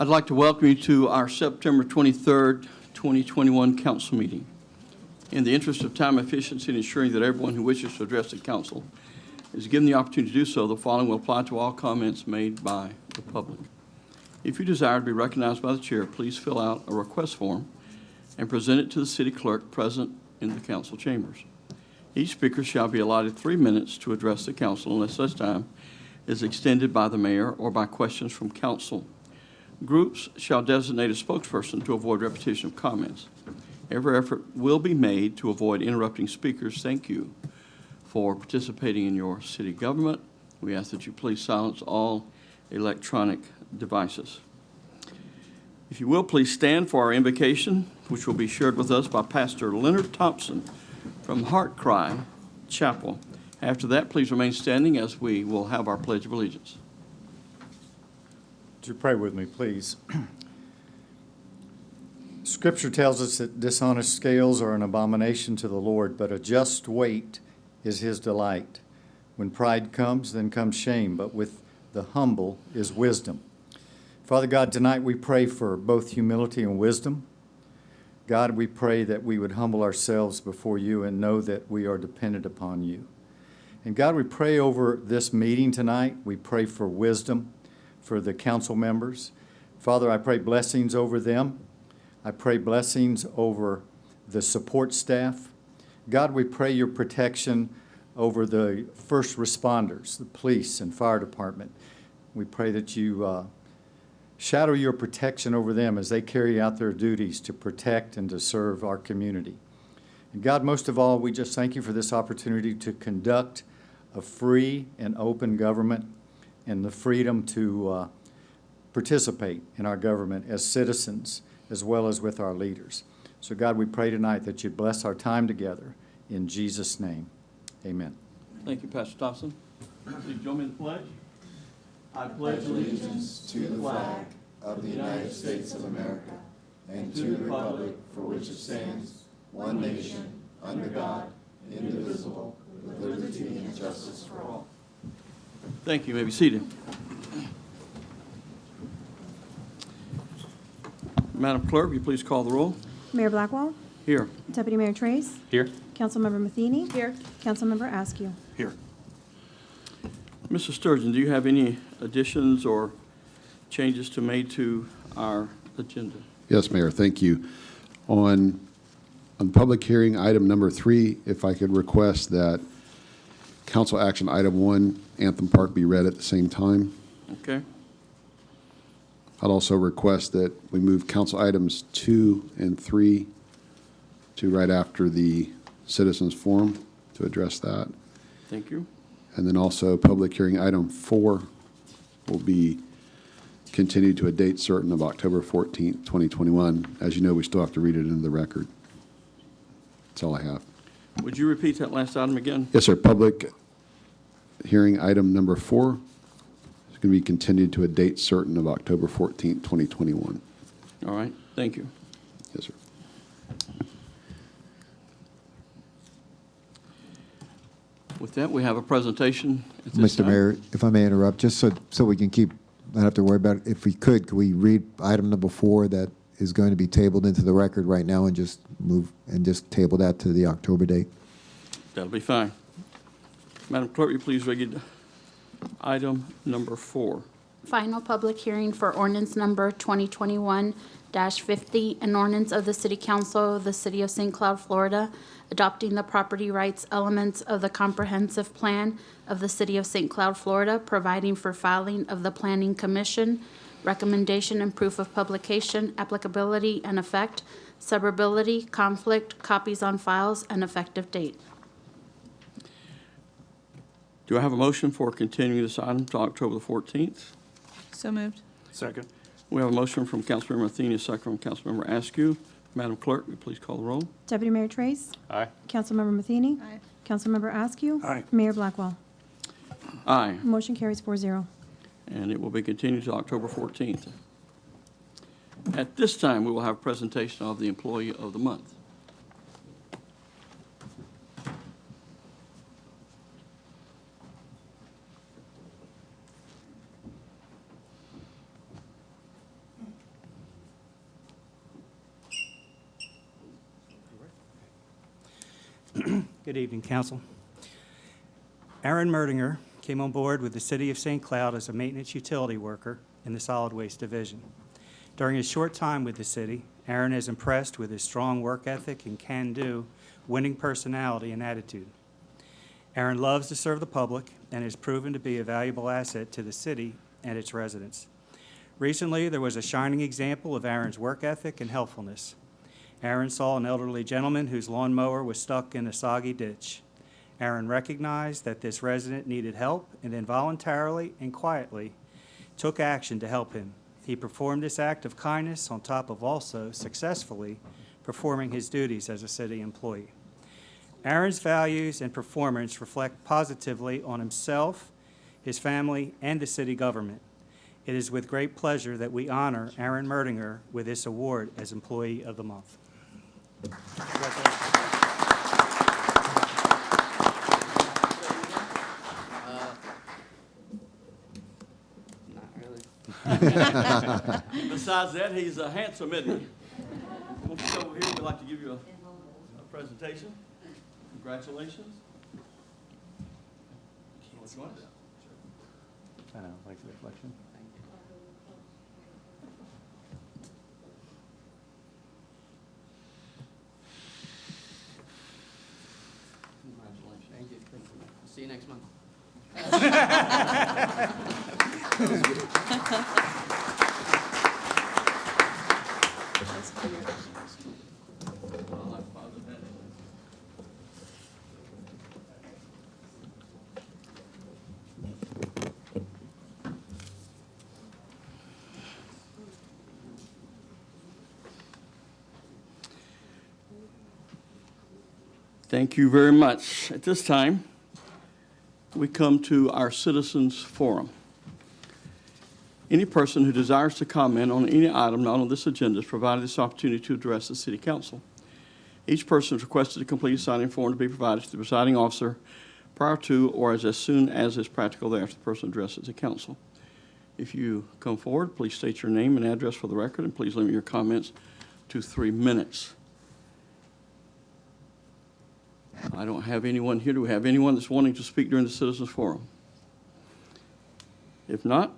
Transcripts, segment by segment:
I'd like to welcome you to our September 23rd, 2021 council meeting. In the interest of time efficiency and ensuring that everyone who wishes to address the council is given the opportunity to do so, the following will apply to all comments made by the public. If you desire to be recognized by the chair, please fill out a request form and present it to the city clerk present in the council chambers. Each speaker shall be allotted 3 minutes to address the council unless such time is extended by the mayor or by questions from council. Groups shall designate a spokesperson to avoid repetition of comments. Every effort will be made to avoid interrupting speakers. Thank you for participating in your city government. We ask that you please silence all electronic devices. If you will, please stand for our invocation, which will be shared with us by Pastor Leonard Thompson from Heart Cry Chapel. After that, please remain standing as we will have our Pledge of Allegiance. Would you pray with me, please? Scripture tells us that dishonest scales are an abomination to the Lord, but a just weight is his delight. When pride comes, then comes shame, but with the humble is wisdom. Father God, tonight we pray for both humility and wisdom. God, we pray that we would humble ourselves before you and know that we are dependent upon you. And God, we pray over this meeting tonight. We pray for wisdom for the council members. Father, I pray blessings over them. I pray blessings over the support staff. God, we pray your protection over the first responders, the police and fire department. We pray that you shadow your protection over them as they carry out their duties to protect and to serve our community. And God, most of all, we just thank you for this opportunity to conduct a free and open government and the freedom to participate in our government as citizens as well as with our leaders. So God, we pray tonight that you'd bless our time together in Jesus' name. Amen. Thank you, Pastor Thompson. Please join me in the pledge. I pledge allegiance to the flag of the United States of America and to the republic for which it stands, one nation, under God, indivisible, with liberty and justice for all. Thank you. You may be seated. Madam Clerk, will you please call the roll? Mayor Blackwell? Here. Deputy Mayor Trace? Here. Councilmember Matheny? Here. Councilmember Askew? Here. Mr. Sturgeon, do you have any additions or changes to make to our agenda? Yes, Mayor, thank you. On public hearing item number 3, if I could request that council action item 1, Anthem Park, be read at the same time. Okay. I'd also request that we move council items 2 and 3 to right after the citizens forum to address that. Thank you. And then also public hearing item 4 will be continued to a date certain of October 14th, 2021. As you know, we still have to read it into the record. That's all I have. Would you repeat that last item again? Yes, sir. Public hearing item number 4 is going to be continued to a date certain of October 14th, 2021. All right. Thank you. Yes, sir. With that, we have a presentation at this Mr. time. Mayor, if I may interrupt, just so we can not have to worry about it, if we could we read item number 4 that is going to be tabled into the record right now and just table that to the October date? That'll be fine. Madam Clerk, will you please read item number 4? Final public hearing for ordinance number 2021-50, an ordinance of the City Council of the City of St. Cloud, Florida, adopting the property rights elements of the comprehensive plan of the City of St. Cloud, Florida, providing for filing of the Planning Commission, recommendation and proof of publication, applicability and effect, suburbility, conflict, copies on files, and effective date. Do I have a motion for continuing this item to October the 14th? So moved. Second. We have a motion from Councilmember Matheny, a second from Councilmember Askew. Madam Clerk, will you please call the roll? Deputy Mayor Trace? Aye. Councilmember Matheny? Aye. Councilmember Askew? Aye. Mayor Blackwell? Aye. Motion carries 4-0. And it will be continued to October 14th. At this time, we will have a presentation of the Employee of the Month. Good evening, Council. Aaron Merdinger came on board with the City of St. Cloud as a maintenance utility worker in the Solid Waste Division. During his short time with the city, Aaron is impressed with his strong work ethic and can-do, winning personality and attitude. Aaron loves to serve the public and has proven to be a valuable asset to the city and its residents. Recently, there was a shining example of Aaron's work ethic and helpfulness. Aaron saw an elderly gentleman whose lawnmower was stuck in a soggy ditch. Aaron recognized that this resident needed help and then voluntarily and quietly took action to help him. He performed this act of kindness on top of also successfully performing his duties as a city employee. Aaron's values and performance reflect positively on himself, his family, and the city government. It is with great pleasure that we honor Aaron Merdinger with this award as Employee of the Month. Not really. Besides that, he's handsome, isn't he? Come over here, we'd like to give you a presentation. Congratulations. Which one is it? I know, like the reflection. Congratulations. Thank you. See you next month. Thank you very much. At this time, we come to our Citizens Forum. Any person who desires to comment on any item not on this agenda is provided this opportunity to address the City Council. Each person is requested to complete a signing form to be provided to the presiding officer prior to or as soon as is practical thereafter the person addresses the council. If you come forward, please state your name and address for the record, and please limit your comments to 3 minutes. I don't have anyone here. Do we have anyone that's wanting to speak during the Citizens Forum? If not,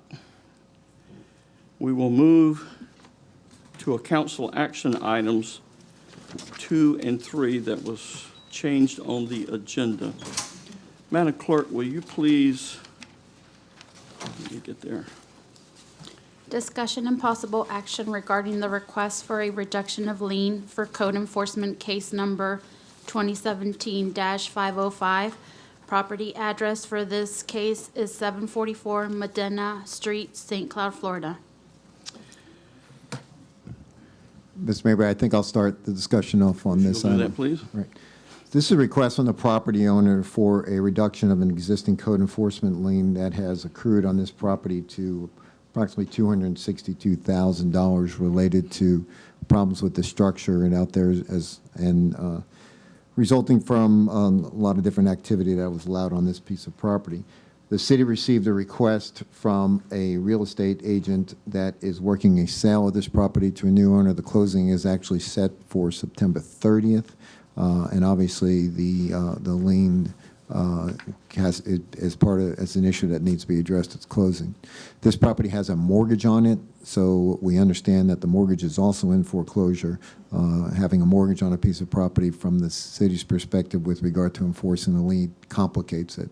we will move to a council action items 2 and 3 that was changed on the agenda. Madam Clerk, will you please, let me get there. Discussion and possible action regarding the request for a reduction of lien for code enforcement case number 2017-505. Property address for this case is 744 Medina Street, St. Cloud, Florida. Mr. Mayor, I think I'll start the discussion off on this You'll do item. that, please. Right. This is a request from the property owner for a reduction of an existing code enforcement lien that has accrued on this property to approximately $262,000 related to problems with the structure and out there resulting from a lot of different activity that was allowed on this piece of property. The city received a request from a real estate agent that is working a sale of this property to a new owner. The closing is actually set for September 30th, and obviously the lien as an issue that needs to be addressed at closing. This property has a mortgage on it, so we understand that the mortgage is also in foreclosure. Having a mortgage on a piece of property from the city's perspective with regard to enforcing the lien complicates it.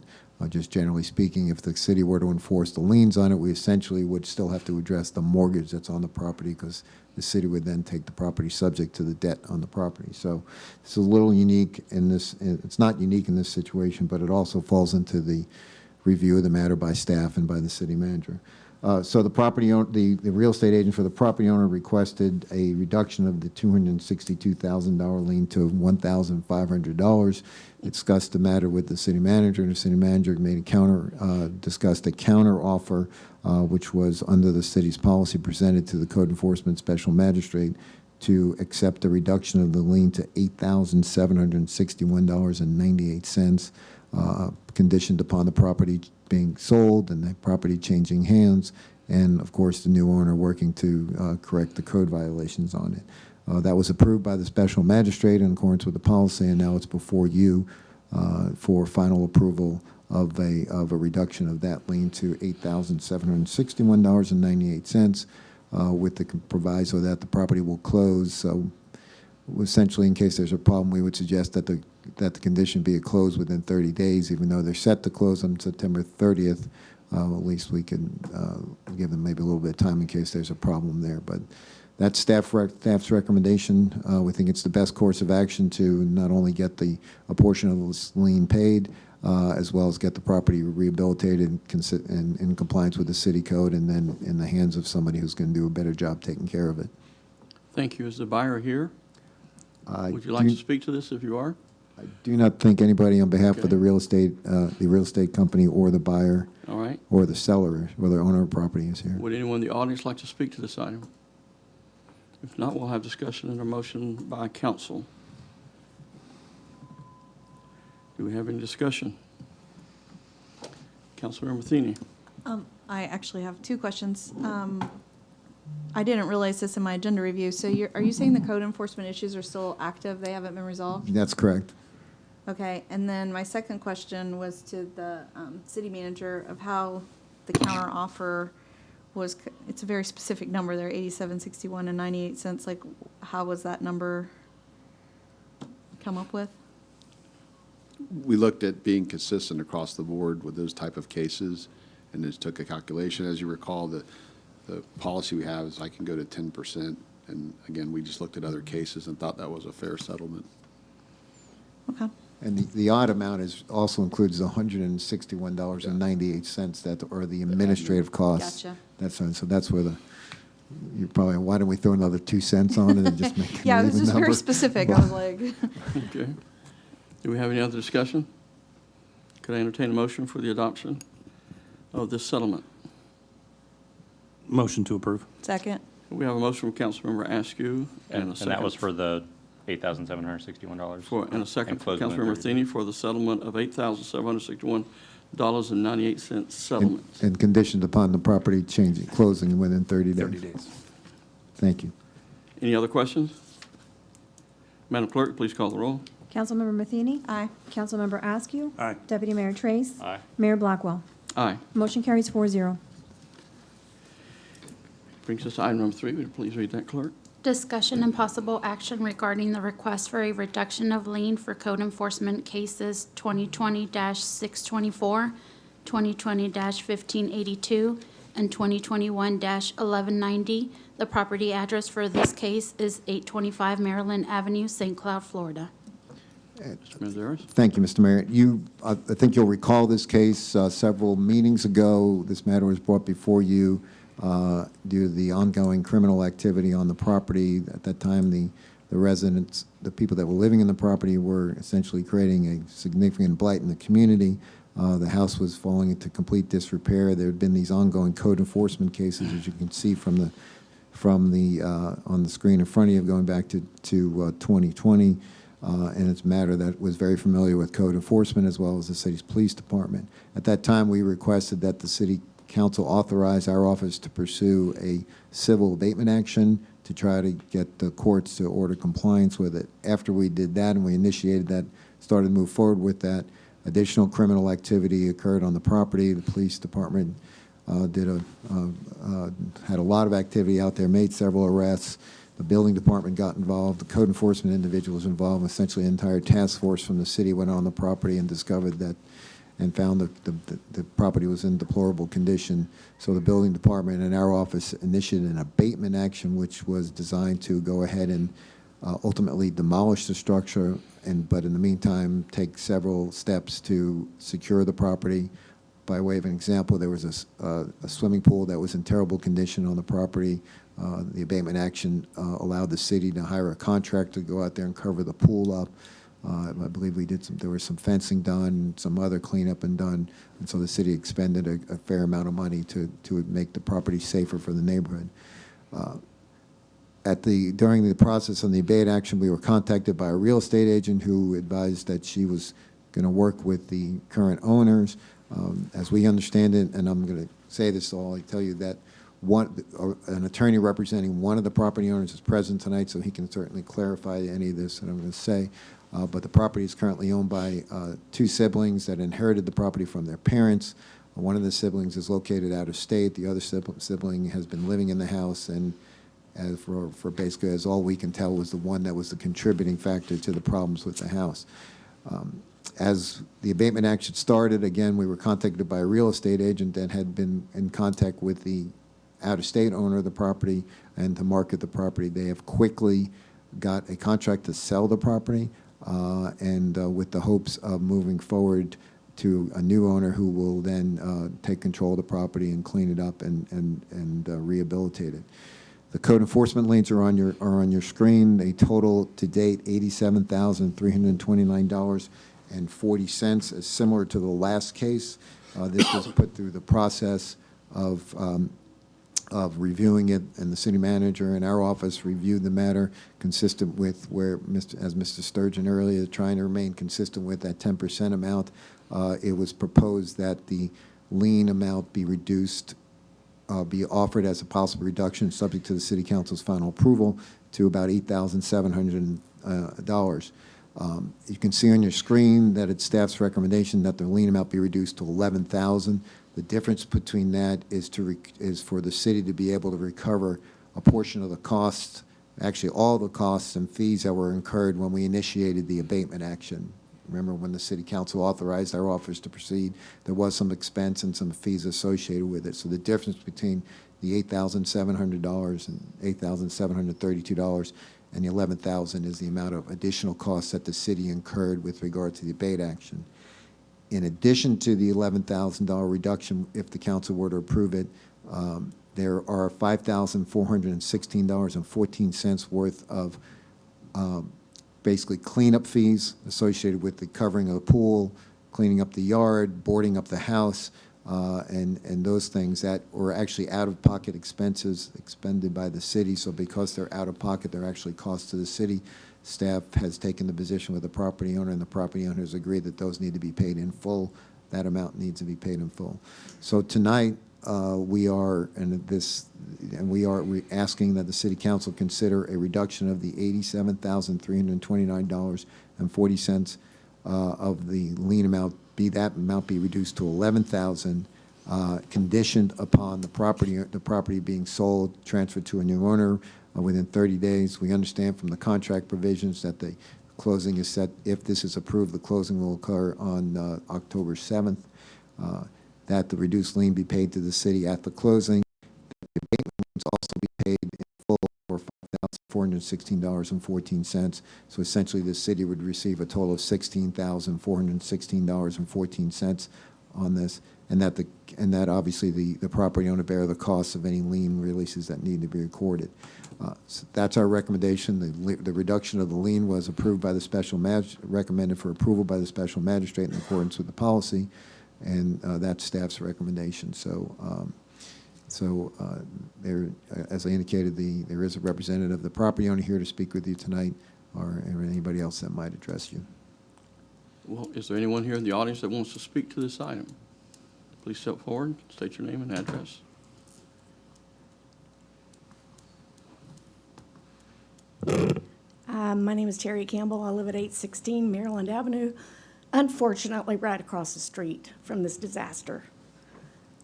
Just generally speaking, if the city were to enforce the liens on it, we essentially would still have to address the mortgage that's on the property because the city would then take the property subject to the debt on the property. So it's a little unique in this, it's not unique in this situation, but it also falls into the review of the matter by staff and by the city manager. So the property owner, the real estate agent for the property owner requested a reduction of the $262,000 lien to $1,500. Discussed the matter with the city manager, and the city manager made discussed a counter offer, which was under the city's policy presented to the code enforcement special magistrate to accept the reduction of the lien to $8,761.98, conditioned upon the property being sold and the property changing hands, and of course the new owner working to correct the code violations on it. That was approved by the special magistrate in accordance with the policy, and now it's before you for final approval of a reduction of that lien to $8,761.98, with the proviso that the property will close. So essentially, in case there's a problem, we would suggest that the condition be closed within 30 days, even though they're set to close on September 30th. At least we can give them maybe a little bit of time in case there's a problem there. But that's staff's recommendation. We think it's the best course of action to not only get a portion of this lien paid, as well as get the property rehabilitated and in compliance with the city code, and then in the hands of somebody who's going to do a better job taking care of it. Thank you. Is the buyer here? Would you like to speak to this if you are? I do not think anybody on behalf Okay. of the real estate company or the buyer All right. or the seller or the owner of property is here. Would anyone in the audience like to speak to this item? If not, we'll have discussion and a motion by council. Do we have any discussion? Councilmember Matheny. I actually have two questions. I didn't realize this in my agenda review. So are you saying the code enforcement issues are still active? They haven't been resolved? That's correct. Okay. And then my second question was to the city manager of how the counter offer was. It's a very specific number there, $87.61 and 98 cents. Like, how was that number come up with? We looked at being consistent across the board with those type of cases, and just took a calculation. As you recall, the policy we have is I can go to 10%, and again, we just looked at other cases and thought that was a fair settlement. Okay. And the odd amount also includes the $161.98 that are the administrative costs. Gotcha. So that's where you're probably, why don't we throw another 2 cents on it and just make it Yeah, an it was even just very number? specific. I was like, Okay. Do we have any other discussion? Could I entertain a motion for the adoption of this settlement? Motion to approve. second. We have a motion from Councilmember Askew and a second. And that was for the $8,761. And a second from closed within Councilmember 30 days. Matheny for the settlement of $8,761.98 settlement. And conditioned upon the property closing within 30 days. 30 days. Thank you. Any other questions? Madam Clerk, please call the roll. Councilmember Matheny? Aye. Councilmember Askew? Aye. Deputy Mayor Trace? Aye. Mayor Blackwell? Aye. Motion carries 4-0. Brings us to item number 3. Would you please read that, Clerk? Discussion and possible action regarding the request for a reduction of lien for code enforcement cases 2020-624, 2020-1582, and 2021-1190. The property address for this case is 825 Maryland Avenue, St. Cloud, Florida. Mr. Maderas? Thank you, Mr. Mayor. I think you'll recall this case several meetings ago. This matter was brought before you due to the ongoing criminal activity on the property. At that time, the residents, the people that were living in the property, were essentially creating a significant blight in the community. The house was falling into complete disrepair. There had been these ongoing code enforcement cases, as you can see on the screen in front of you, going back to 2020. And it's a matter that was very familiar with code enforcement as well as the city's police department. At that time, we requested that the city council authorize our office to pursue a civil abatement action to try to get the courts to order compliance with it. After we did that and we initiated that, started to move forward with that, additional criminal activity occurred on the property. The police department had a lot of activity out there, made several arrests. The building department got involved. The code enforcement individuals involved. Essentially, an entire task force from the city went on the property and discovered that and found that the property was in deplorable condition. So the building department and our office initiated an abatement action, which was designed to go ahead and ultimately demolish the structure, but in the meantime, take several steps to secure the property. By way of an example, there was a swimming pool that was in terrible condition on the property. The abatement action allowed the city to hire a contractor to go out there and cover the pool up. I believe there was some fencing done, some other cleanup and done, and so the city expended a fair amount of money to make the property safer for the neighborhood. During the process of the abate action, we were contacted by a real estate agent who advised that she was going to work with the current owners. As we understand it, and I'm going to say this all, I tell you that an attorney representing one of the property owners is present tonight, so he can certainly clarify any of this that I'm going to say. but the property is currently owned by two siblings that inherited the property from their parents. One of the siblings is located out of state. The other sibling has been living in the house, and as for basically, as all we can tell, was the one that was the contributing factor to the problems with the house. As the abatement action started, again, we were contacted by a real estate agent that had been in contact with the out-of-state owner of the property and to market the property. They have quickly got a contract to sell the property, and with the hopes of moving forward to a new owner who will then take control of the property and clean it up and rehabilitate it. The code enforcement liens are on your screen. They total to date $87,329.40. As similar to the last case, this was put through the process of reviewing it, and the city manager and our office reviewed the matter consistent with where, as Mr. Sturgeon earlier, trying to remain consistent with that 10% amount. It was proposed that the lien amount be reduced, be offered as a possible reduction, subject to the city council's final approval, to about $8,700. You can see on your screen that it's staff's recommendation that the lien amount be reduced to $11,000. The difference between that is for the city to be able to recover a portion of the costs, actually all the costs and fees that were incurred when we initiated the abatement action. Remember, when the city council authorized our office to proceed, there was some expense and some fees associated with it. So the difference between the $8,700 and $8,732 and the $11,000 is the amount of additional costs that the city incurred with regard to the abate action. In addition to the $11,000 reduction, if the council were to approve it, there are $5,416.14 worth of basically cleanup fees associated with the covering of the pool, cleaning up the yard, boarding up the house, and those things that were actually out-of-pocket expenses expended by the city. So because they're out-of-pocket, they're actually costs to the city. Staff has taken the position with the property owner, and the property owner has agreed that those need to be paid in full. That amount needs to be paid in full. So tonight, we are asking that the city council consider a reduction of the $87,329.40 of the lien amount. That amount be reduced to $11,000, conditioned upon the property being sold, transferred to a new owner within 30 days. We understand from the contract provisions that the closing is set. If this is approved, the closing will occur on October 7th. That the reduced lien be paid to the city at the closing. The abatement liens also be paid in full for $5,416.14. So essentially, the city would receive a total of $16,416.14 on this, and that obviously the property owner bear the costs of any lien releases that need to be recorded. So that's our recommendation. The reduction of the lien was approved by the recommended for approval by the special magistrate in accordance with the policy, and that's staff's recommendation. So, there, as I indicated, there is a representative of the property owner here to speak with you tonight, or anybody else that might address you. Well, is there anyone here in the audience that wants to speak to this item? Please step forward, state your name and address. My name is Terry Campbell. I live at 816 Maryland Avenue, unfortunately right across the street from this disaster.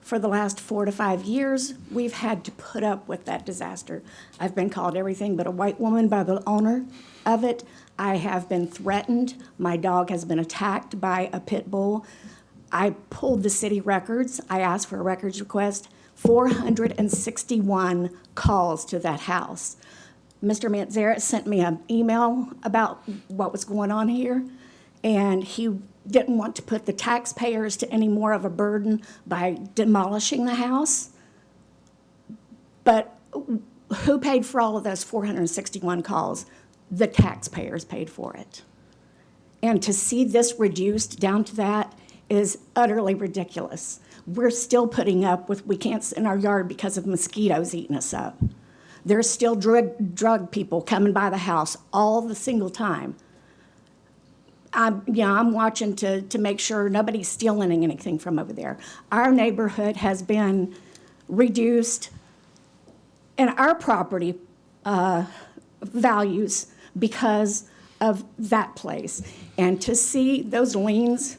For the last 4 to 5 years, we've had to put up with that disaster. I've been called everything but a white woman by the owner of it. I have been threatened. My dog has been attacked by a pit bull. I pulled the city records. I asked for a records request. 461 calls to that house. Mr. Manzarek sent me an email about what was going on here, and he didn't want to put the taxpayers to any more of a burden by demolishing the house. But who paid for all of those 461 calls? The taxpayers paid for it. And to see this reduced down to that is utterly ridiculous. We're still putting up with, we can't sit in our yard because of mosquitoes eating us up. There's still drug people coming by the house all the single time. I'm watching to make sure nobody's stealing anything from over there. Our neighborhood has been reduced in our property values because of that place. And to see those liens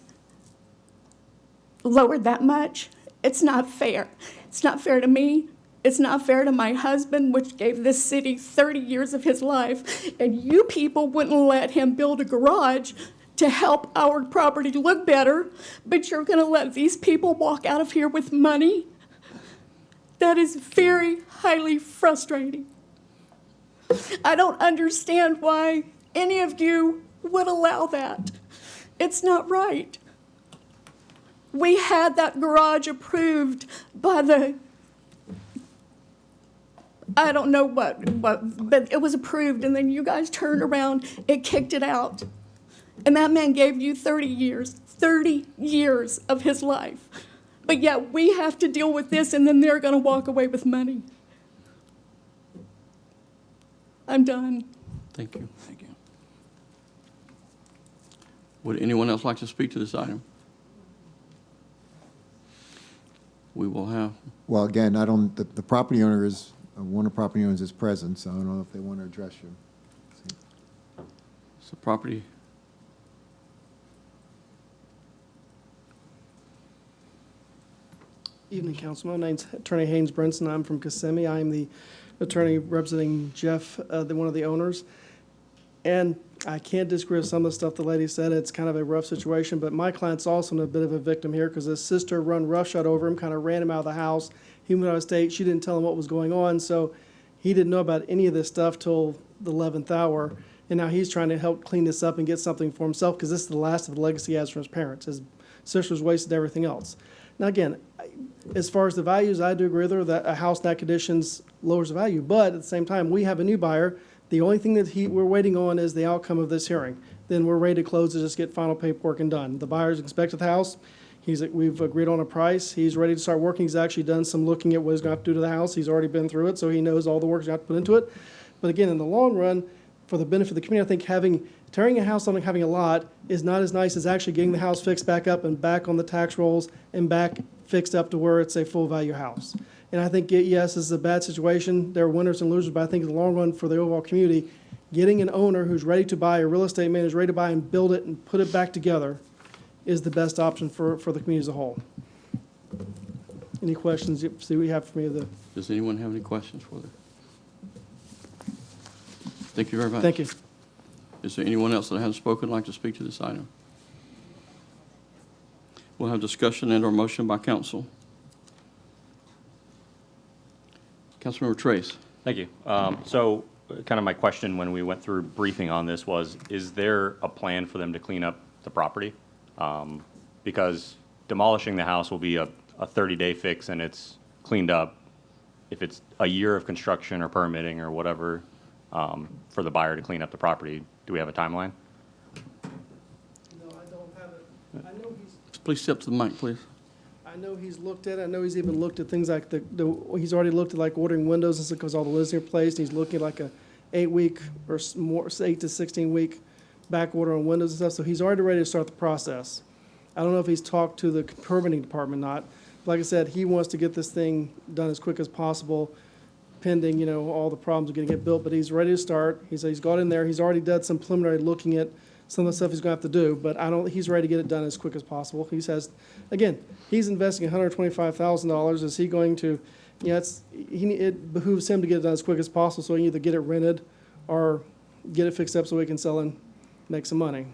lowered that much, it's not fair. It's not fair to me. It's not fair to my husband, which gave this city 30 years of his life. And you people wouldn't let him build a garage to help our property look better, but you're going to let these people walk out of here with money? That is very highly frustrating. I don't understand why any of you would allow that. It's not right. We had that garage approved by the, I don't know what, but it was approved, and then you guys turned around and kicked it out. And that man gave you 30 years of his life. But yet we have to deal with this, and then they're going to walk away with money. I'm done. Thank you. Thank you. Would anyone else like to speak to this item? We will have. Well, again, the property owner is, one of the property owners is present, so I don't know if they want to address you. So property. Evening, Council. My name's Attorney Haynes Brinson. I'm from Kissimmee. I'm the attorney representing Jeff, one of the owners. And I can't disagree with some of the stuff the lady said. It's kind of a rough situation, but my client's also a bit of a victim here because his sister run roughshod over him, kind of ran him out of the house. He went out of state. She didn't tell him what was going on, so he didn't know about any of this stuff till the 11th hour. And now he's trying to help clean this up and get something for himself because this is the last of the legacy he has from his parents. His sister's wasted everything else. Now, again, as far as the values, I do agree with her that a house in that conditions lowers the value. But at the same time, we have a new buyer. The only thing that we're waiting on is the outcome of this hearing. Then we're ready to close to just get final paperwork and done. The buyer's inspected the house. We've agreed on a price. He's ready to start working. He's actually done some looking at what he's going to have to do to the house. He's already been through it, so he knows all the work he's going to have to put into it. But again, in the long run, for the benefit of the community, I think tearing a house down and having a lot is not as nice as actually getting the house fixed back up and back on the tax rolls and back fixed up to where it's a full value house. And I think, yes, this is a bad situation. There are winners and losers, but I think in the long run for the overall community, getting an owner who's ready to buy, a real estate man who's ready to buy and build it and put it back together is the best option for the community as a whole. Any questions we have for me? Does anyone have any questions for them? Thank you very much. Thank you. Is there anyone else that hasn't spoken like to speak to this item? We'll have discussion and/or motion by council. Councilmember Trace. Thank you. So kind of my question when we went through briefing on this was, is there a plan for them to clean up the property? Because demolishing the house will be a 30-day fix and it's cleaned up. If it's a year of construction or permitting or whatever for the buyer to clean up the property, do we have a timeline? No, I don't have it. I know Please step to the mic, please. I know he's looked at it. I know he's even looked at things like he's already looked at like ordering windows and stuff because all the lids are replaced. He's looking at like a 8-week or more, 8 to 16-week back order on windows and stuff. So he's already ready to start the process. I don't know if he's talked to the permitting department or not. But like I said, he wants to get this thing done as quick as possible, pending, all the problems of getting it built. But he's ready to start. He's got in there. He's already done some preliminary looking at some of the stuff he's going to have to do, but he's ready to get it done as quick as possible. He's investing $125,000. Is he going to, it behooves him to get it done as quick as possible so he can either get it rented or get it fixed up so he can sell and make some money.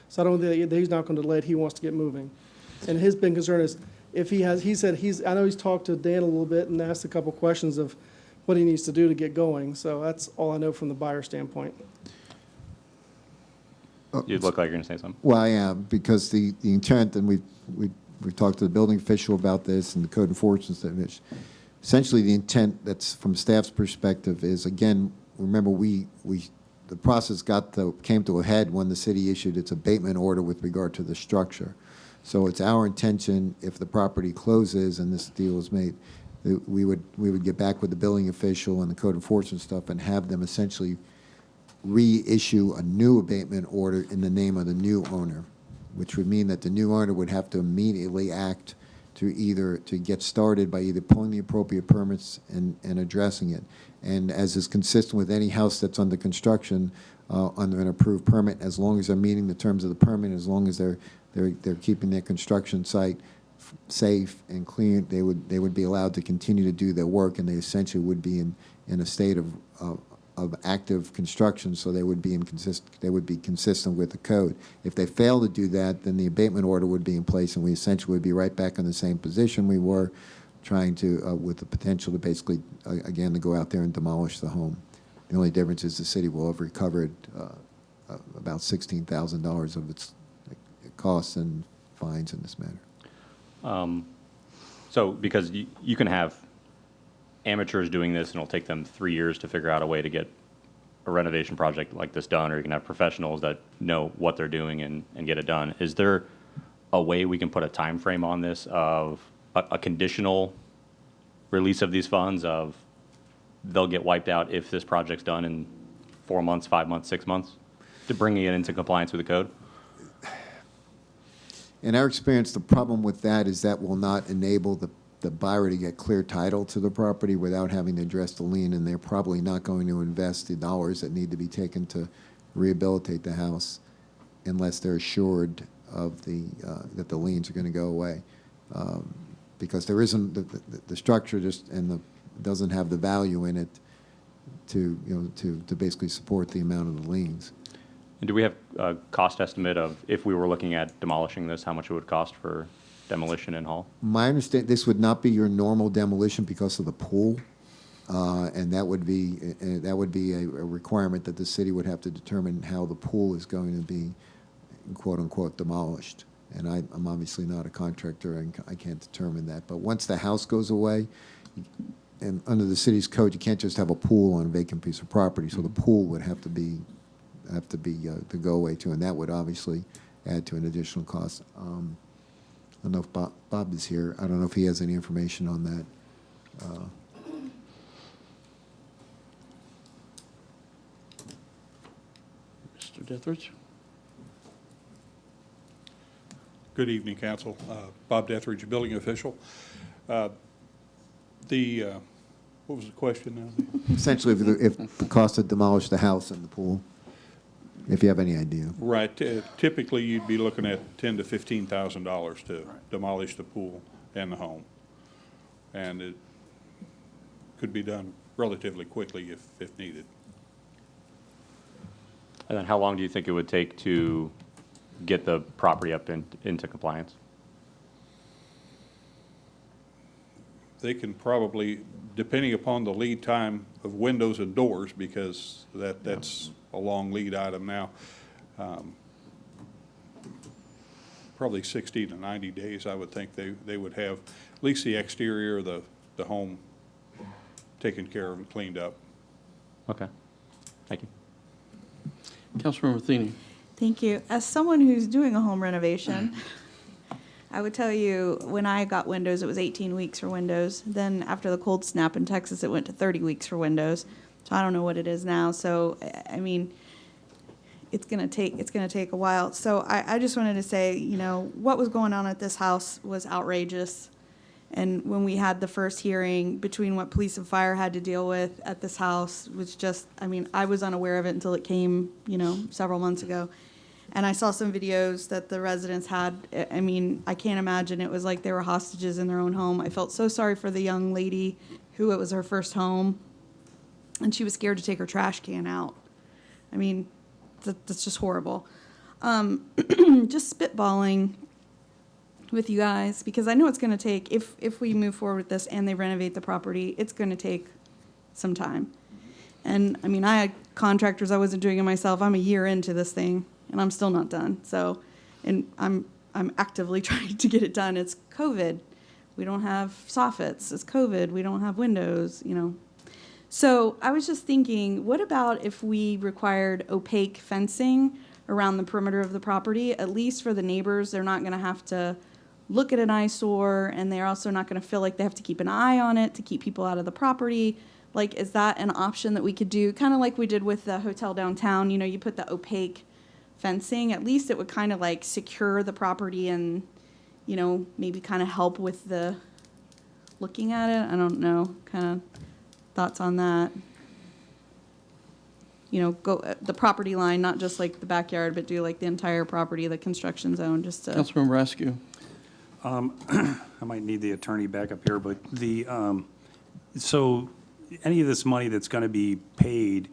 So I don't think that he's not going to delay it. He wants to get moving. And his big concern is I know he's talked to Dan a little bit and asked a couple questions of what he needs to do to get going. So that's all I know from the buyer standpoint. You look like you're going to say something. Well, I am, because the intent, and we've talked to the building official about this and the code enforcement division. Essentially, the intent that's from staff's perspective is, again, remember the process came to a head when the city issued its abatement order with regard to the structure. So it's our intention, if the property closes and this deal is made, that we would get back with the building official and the code enforcement stuff and have them essentially reissue a new abatement order in the name of the new owner, which would mean that the new owner would have to immediately act to get started by either pulling the appropriate permits and addressing it. And as is consistent with any house that's under construction, under an approved permit, as long as they're meeting the terms of the permit, as long as they're keeping their construction site safe and clean, they would be allowed to continue to do their work, and they essentially would be in a state of active construction, so they would be consistent with the code. If they fail to do that, then the abatement order would be in place, and we essentially would be right back in the same position we were, trying to, with the potential to basically, again, to go out there and demolish the home. The only difference is the city will have recovered about $16,000 of its costs and fines in this matter. So, because you can have amateurs doing this, and it'll take them 3 years to figure out a way to get a renovation project like this done, or you can have professionals that know what they're doing and get it done. Is there a way we can put a time frame on this of a conditional release of these funds, of they'll get wiped out if this project's done in 4 months, 5 months, 6 months, to bringing it into compliance with the code? In our experience, the problem with that is that will not enable the buyer to get clear title to the property without having to address the lien, and they're probably not going to invest the dollars that need to be taken to rehabilitate the house unless they're assured of that the liens are going to go away. Because there isn't the structure doesn't have the value in it to basically support the amount of the liens. And do we have a cost estimate of, if we were looking at demolishing this, how much it would cost for demolition and haul? My understanding, this would not be your normal demolition because of the pool, and that would be a requirement that the city would have to determine how the pool is going to be, quote unquote, demolished. And I'm obviously not a contractor, and I can't determine that. But once the house goes away, and under the city's code, you can't just have a pool on a vacant piece of property. So the pool would have to to go away too, and that would obviously add to an additional cost. I don't know if Bob is here. I don't know if he has any information on that. Mr. Dethridge? Good evening, Council. Bob Dethridge, building official. What was the question now? Essentially, if the cost to demolish the house and the pool, if you have any idea. Right. Typically, you'd be looking at $10,000 to $15,000 to demolish the pool and the home, and it could be done relatively quickly if needed. And then how long do you think it would take to get the property up into compliance? They can probably, depending upon the lead time of windows and doors, because that's a long lead item now, probably 60 to 90 days, I would think they would have at least the exterior of the home taken care of and cleaned up. Okay. Thank you. Councilmember Matheny? Thank you. As someone who's doing a home renovation, I would tell you, when I got windows, it was 18 weeks for windows. Then after the cold snap in Texas, it went to 30 weeks for windows. So I don't know what it is now. So, I mean, it's gonna take a while. So I just wanted to say, what was going on at this house was outrageous. And when we had the first hearing, between what police and fire had to deal with at this house was just, I was unaware of it until it came, several months ago. And I saw some videos that the residents had. I can't imagine. It was like they were hostages in their own home. I felt so sorry for the young lady who it was her first home, and she was scared to take her trash can out. That's just horrible. Just spitballing with you guys, because I know it's going to take, if we move forward with this and they renovate the property, it's going to take some time. And I had contractors, I wasn't doing it myself. I'm a year into this thing, and I'm still not done. So, and I'm actively trying to get it done. It's COVID. We don't have soffits. It's COVID. We don't have windows, So I was just thinking, what about if we required opaque fencing around the perimeter of the property, at least for the neighbors? They're not going to have to look at an eyesore, and they're also not going to feel like they have to keep an eye on it to keep people out of the property. Like, is that an option that we could do? Kind of like we did with the hotel downtown, you put the opaque fencing. At least it would kind of like secure the property and, maybe kind of help with the looking at it. I don't know, kind of thoughts on that. go the property line, not just like the backyard, but do like the entire property, the construction zone, just to. Councilmember Askew. I might need the attorney back up here, but so any of this money that's going to be paid,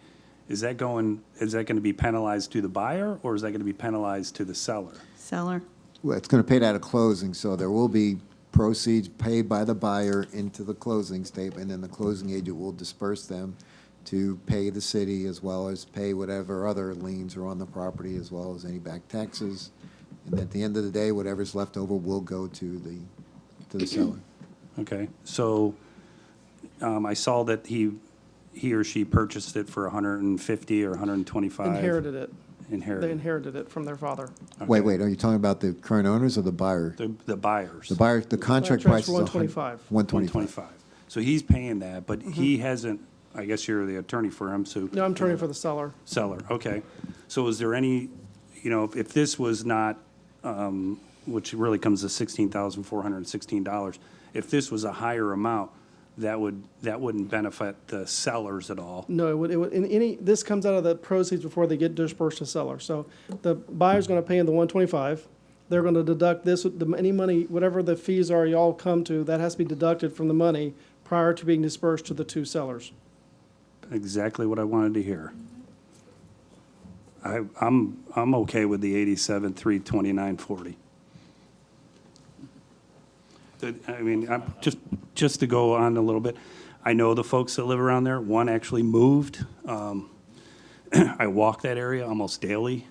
is that going to be penalized to the buyer, or is that going to be penalized to the seller? Seller. Well, it's going to pay that at closing, so there will be proceeds paid by the buyer into the closing statement, and the closing agent will disperse them to pay the city as well as pay whatever other liens are on the property, as well as any back taxes. And at the end of the day, whatever's left over will go to the seller. Okay, so I saw that he or she purchased it for 150 or 125. Inherited it. They Inherited. inherited it from their father. Wait, are you talking about the current owners or the buyer? The buyers. The buyer, the contract Contract's price is for 125. 125. So he's paying that, but he hasn't, I guess you're the attorney for him, so. No, I'm attorney for the seller. Seller, okay. So is there any, if this was not, which really comes to $16,416, if this was a higher amount, that wouldn't benefit the sellers at all? No, it would, this comes out of the proceeds before they get dispersed to seller. So the buyer's gonna pay in the 125. They're gonna deduct this, any money, whatever the fees are y'all come to, that has to be deducted from the money prior to being dispersed to the two sellers. Exactly what I wanted to hear. I'm okay with the 87,329.40. I mean, just to go on a little bit, I know the folks that live around there. One actually moved. I walk that area almost daily.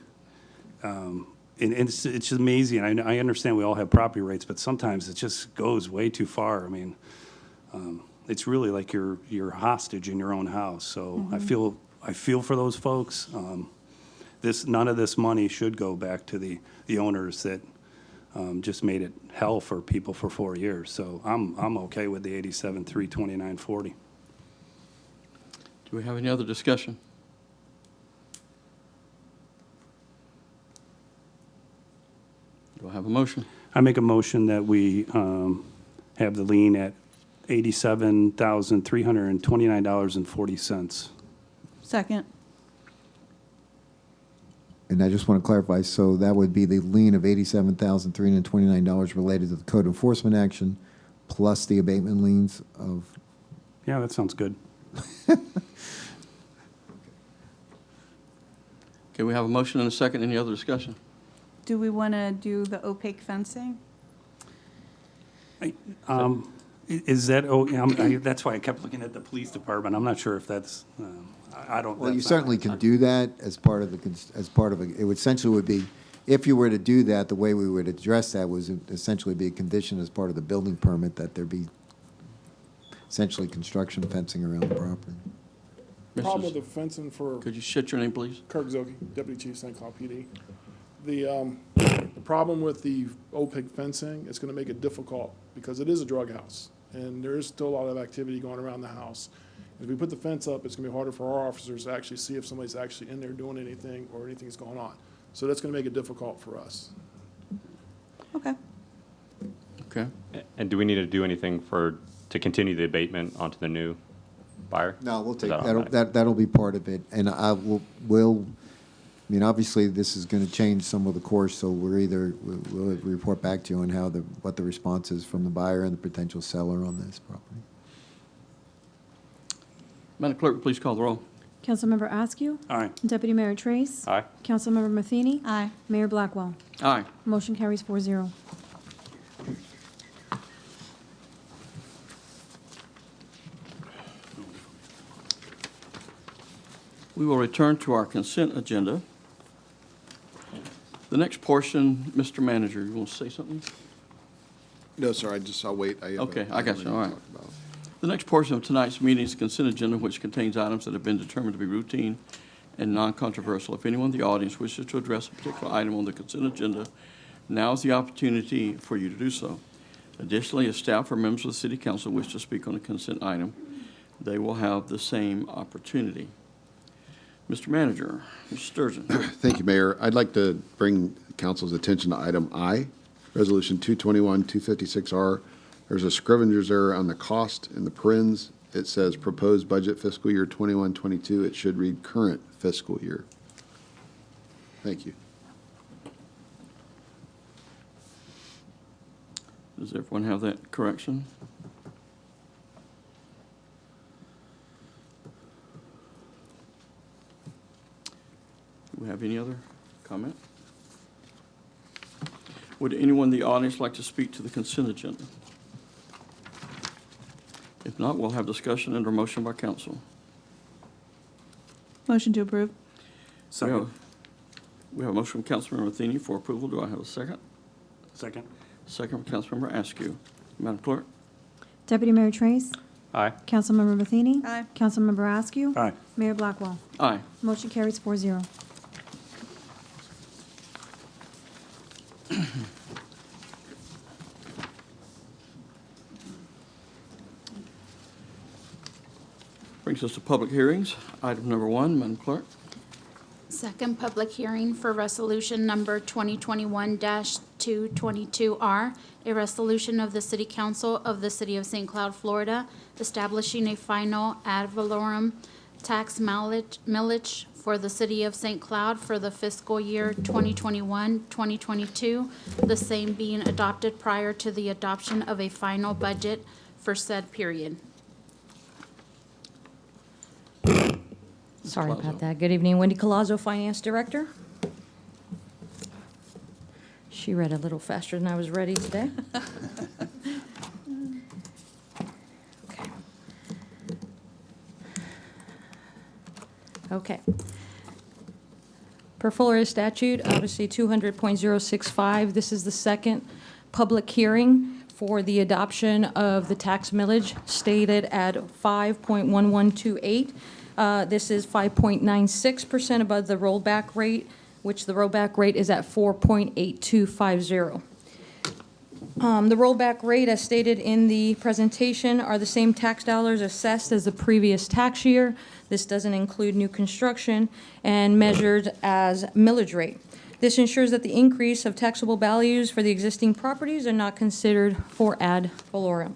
And it's just amazing. I understand we all have property rights, but sometimes it just goes way too far. I mean, it's really like you're hostage in your own house. So I feel for those folks. None of this money should go back to the owners that just made it hell for people for 4 years. So I'm okay with the 87,329.40. Do we have any other discussion? Do I have a motion? I make a motion that we have the lien at $87,329.40. Second. And I just want to clarify, so that would be the lien of $87,329 related to the code enforcement action, plus the abatement liens of, Yeah, that sounds good. Okay, we have a motion and a second. Any other discussion? Do we want to do the opaque fencing? Is that, that's why I kept looking at the police department. I'm not sure if that's, I don't. well, you that's not- certainly can do that as part of it would essentially would be, if you were to do that, the way we would address that was essentially be a condition as part of the building permit that there be essentially construction fencing around the property. Problem with the fencing for Could you state your name, please? Kirk Zoki, Deputy Chief, St. Cloud PD. The problem with the opaque fencing, it's gonna make it difficult because it is a drug house and there is still a lot of activity going around the house. If we put the fence up, it's gonna be harder for our officers to actually see if somebody's actually in there doing anything or anything's going on. So that's gonna make it difficult for us. Okay. Okay. And do we need to do anything to continue the abatement onto the new buyer? No, we'll take, Is that automatic? that'll be part of it, and I I mean, obviously, this is gonna change some of the course, so we'll report back to you on what the response is from the buyer and the potential seller on this property. Madam Clerk, please call the roll. Councilmember Askew. Aye. Deputy Mayor Trace. Aye. Councilmember Matheny. Aye. Mayor Blackwell. Aye. Motion carries 4-0. We will return to our consent agenda. The next portion, Mr. Manager, you want to say something? No, sir, I'll wait. Okay, I got you, all right. The next portion of tonight's meeting is the consent agenda, which contains items that have been determined to be routine and non-controversial. If anyone in the audience wishes to address a particular item on the consent agenda, now is the opportunity for you to do so. Additionally, if staff or members of the City Council wish to speak on a consent item, they will have the same opportunity. Mr. Manager, Mr. Sturgeon. Thank you, Mayor. I'd like to bring council's attention to item I, Resolution 221-256R. There's a scrivener's error on the cost in the parens it says proposed budget fiscal year 21-22. It should read current fiscal year. Thank you. Does everyone have that correction? Do we have any other comment? Would anyone in the audience like to speak to the consent agenda? If not, we'll have discussion under motion by council. Motion to approve. We have a motion from Councilmember Matheny for approval. Do I have a second? Second. Second from Councilmember Askew. Madam Clerk? Deputy Mayor Trace. Aye. Councilmember Matheny. Aye. Councilmember Askew. Aye. Mayor Blackwell. Aye. Motion carries 4-0. Brings us to public hearings. Item number 1, Madam Clerk. Second public hearing for resolution number 2021-222R, a resolution of the City Council of the City of St. Cloud, Florida, establishing a final ad valorem tax millage for the City of St. Cloud for the fiscal year 2021-2022, the same being adopted prior to the adoption of a final budget for said period. Sorry about that. Good evening, Wendy Colazzo, Finance Director. She read a little faster than I was ready today. Okay. Per Florida statute, obviously 200.065, this is the second public hearing for the adoption of the tax millage stated at 5.1128. This is 5.96% above the rollback rate, which the rollback rate is at 4.8250. The rollback rate, as stated in the presentation, are the same tax dollars assessed as the previous tax year. This doesn't include new construction and measured as millage rate. This ensures that the increase of taxable values for the existing properties are not considered for ad valorem.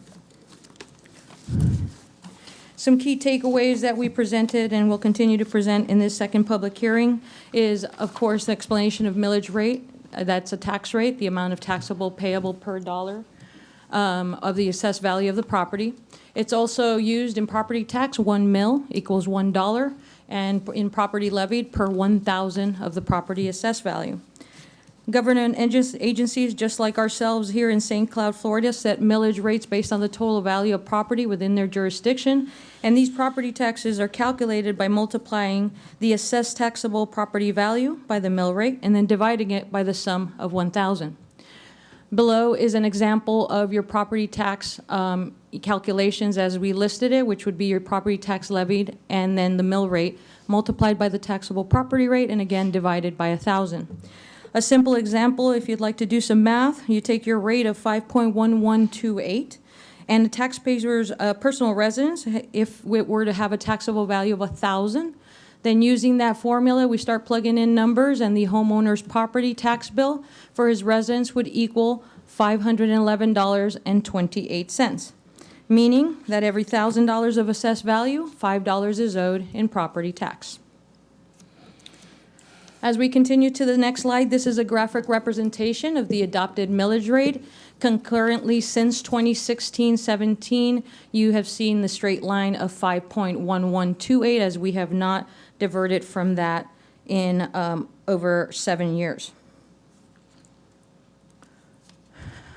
Some key takeaways that we presented and will continue to present in this second public hearing is, of course, the explanation of millage rate. That's a tax rate, the amount of taxable payable per dollar of the assessed value of the property. It's also used in property tax, 1 mil equals $1, and in property levied per 1,000 of the property assessed value. Government agencies, just like ourselves here in St. Cloud, Florida, set millage rates based on the total value of property within their jurisdiction, and these property taxes are calculated by multiplying the assessed taxable property value by the mill rate and then dividing it by the sum of 1,000. Below is an example of your property tax calculations as we listed it, which would be your property tax levied and then the mill rate multiplied by the taxable property rate and again divided by 1,000. A simple example, if you'd like to do some math, you take your rate of 5.1128 and the taxpayer's personal residence, if it were to have a taxable value of 1,000, then using that formula, we start plugging in numbers and the homeowner's property tax bill for his residence would equal $511.28, meaning that every $1,000 of assessed value, $5 is owed in property tax. As we continue to the next slide, this is a graphic representation of the adopted millage rate. Concurrently, since 2016-17, you have seen the straight line of 5.1128 as we have not diverted from that in over 7 years.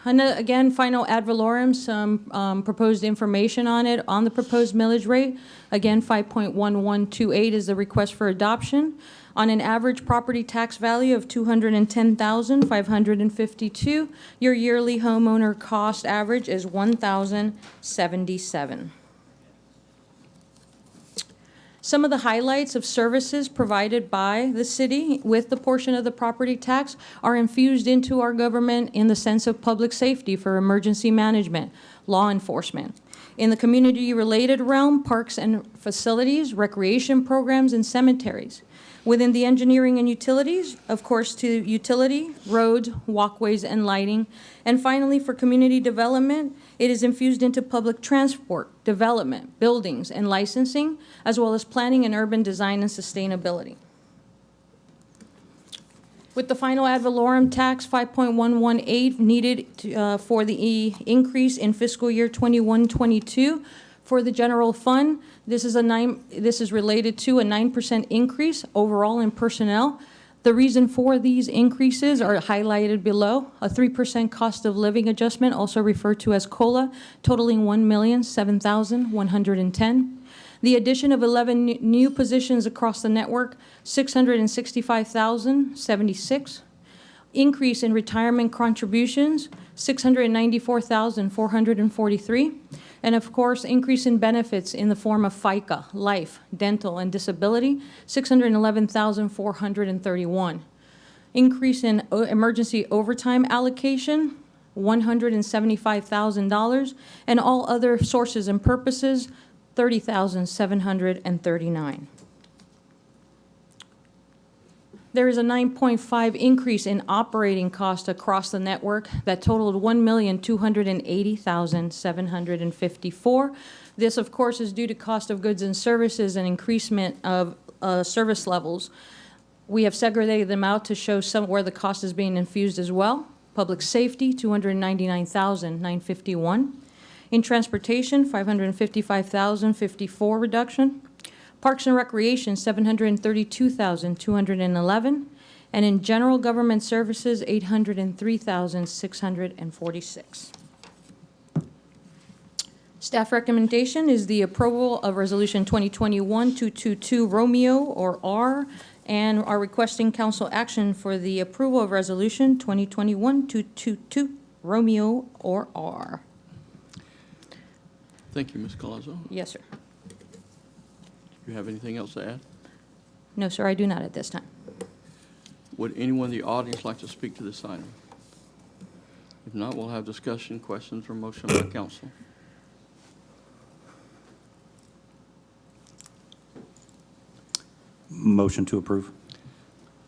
Again, final ad valorem, some proposed information on it. On the proposed millage rate, again, 5.1128 is the request for adoption. On an average property tax value of $210,552, your yearly homeowner cost average is $1,077. Some of the highlights of services provided by the city with the portion of the property tax are infused into our government in the sense of public safety for emergency management, law enforcement. In the community-related realm, parks and facilities, recreation programs, and cemeteries. Within the engineering and utilities, of course, to utility, roads, walkways, and lighting. And finally, for community development, it is infused into public transport, development, buildings, and licensing, as well as planning and urban design and sustainability. With the final ad valorem tax, 5.118 needed for the increase in fiscal year 21-22 for the general fund. This is related to a 9% increase overall in personnel. The reason for these increases are highlighted below. A 3% cost of living adjustment, also referred to as COLA, totaling $1,007,110. The addition of 11 new positions across the network, 665,076. Increase in retirement contributions, 694,443. And of course, increase in benefits in the form of FICA, life, dental, and disability, 611,431. Increase in emergency overtime allocation, $175,000, and all other sources and purposes, $30,739. There is a 9.5 increase in operating cost across the network that totaled $1,280,754. This, of course, is due to cost of goods and services and increasement of service levels. We have segregated them out to show where the cost is being infused as well. Public safety, $299,951. In transportation, $555,054 reduction. Parks and Recreation, $732,211. And in general government services, $803,646. Staff recommendation is the approval of Resolution 2021-222 Romeo or R, and are requesting council action for the approval of Resolution 2021-222 Romeo or R. Thank you, Ms. Collazo. Yes, sir. Do you have anything else to add? No, sir, I do not at this time. Would anyone in the audience like to speak to this item? If not, we'll have discussion, questions, or motion by council. Motion to approve.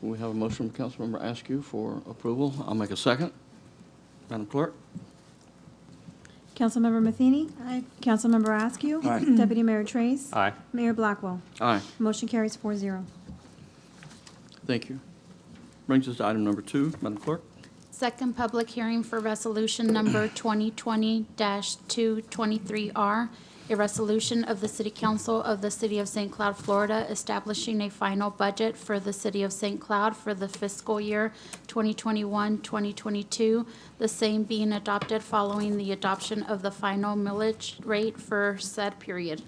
We have a motion from Councilmember Askew for approval. I'll make a second. Madam Clerk? Councilmember Matheny? Aye. Councilmember Askew? Aye. Deputy Mayor Trace? Aye. Mayor Blackwell? Aye. Motion carries 4-0. Thank you. Brings us to item number 2. Madam Clerk? Second public hearing for resolution number 2020-223R, a resolution of the City Council of the City of St. Cloud, Florida, establishing a final budget for the City of St. Cloud for the fiscal year 2021-2022, the same being adopted following the adoption of the final millage rate for said period.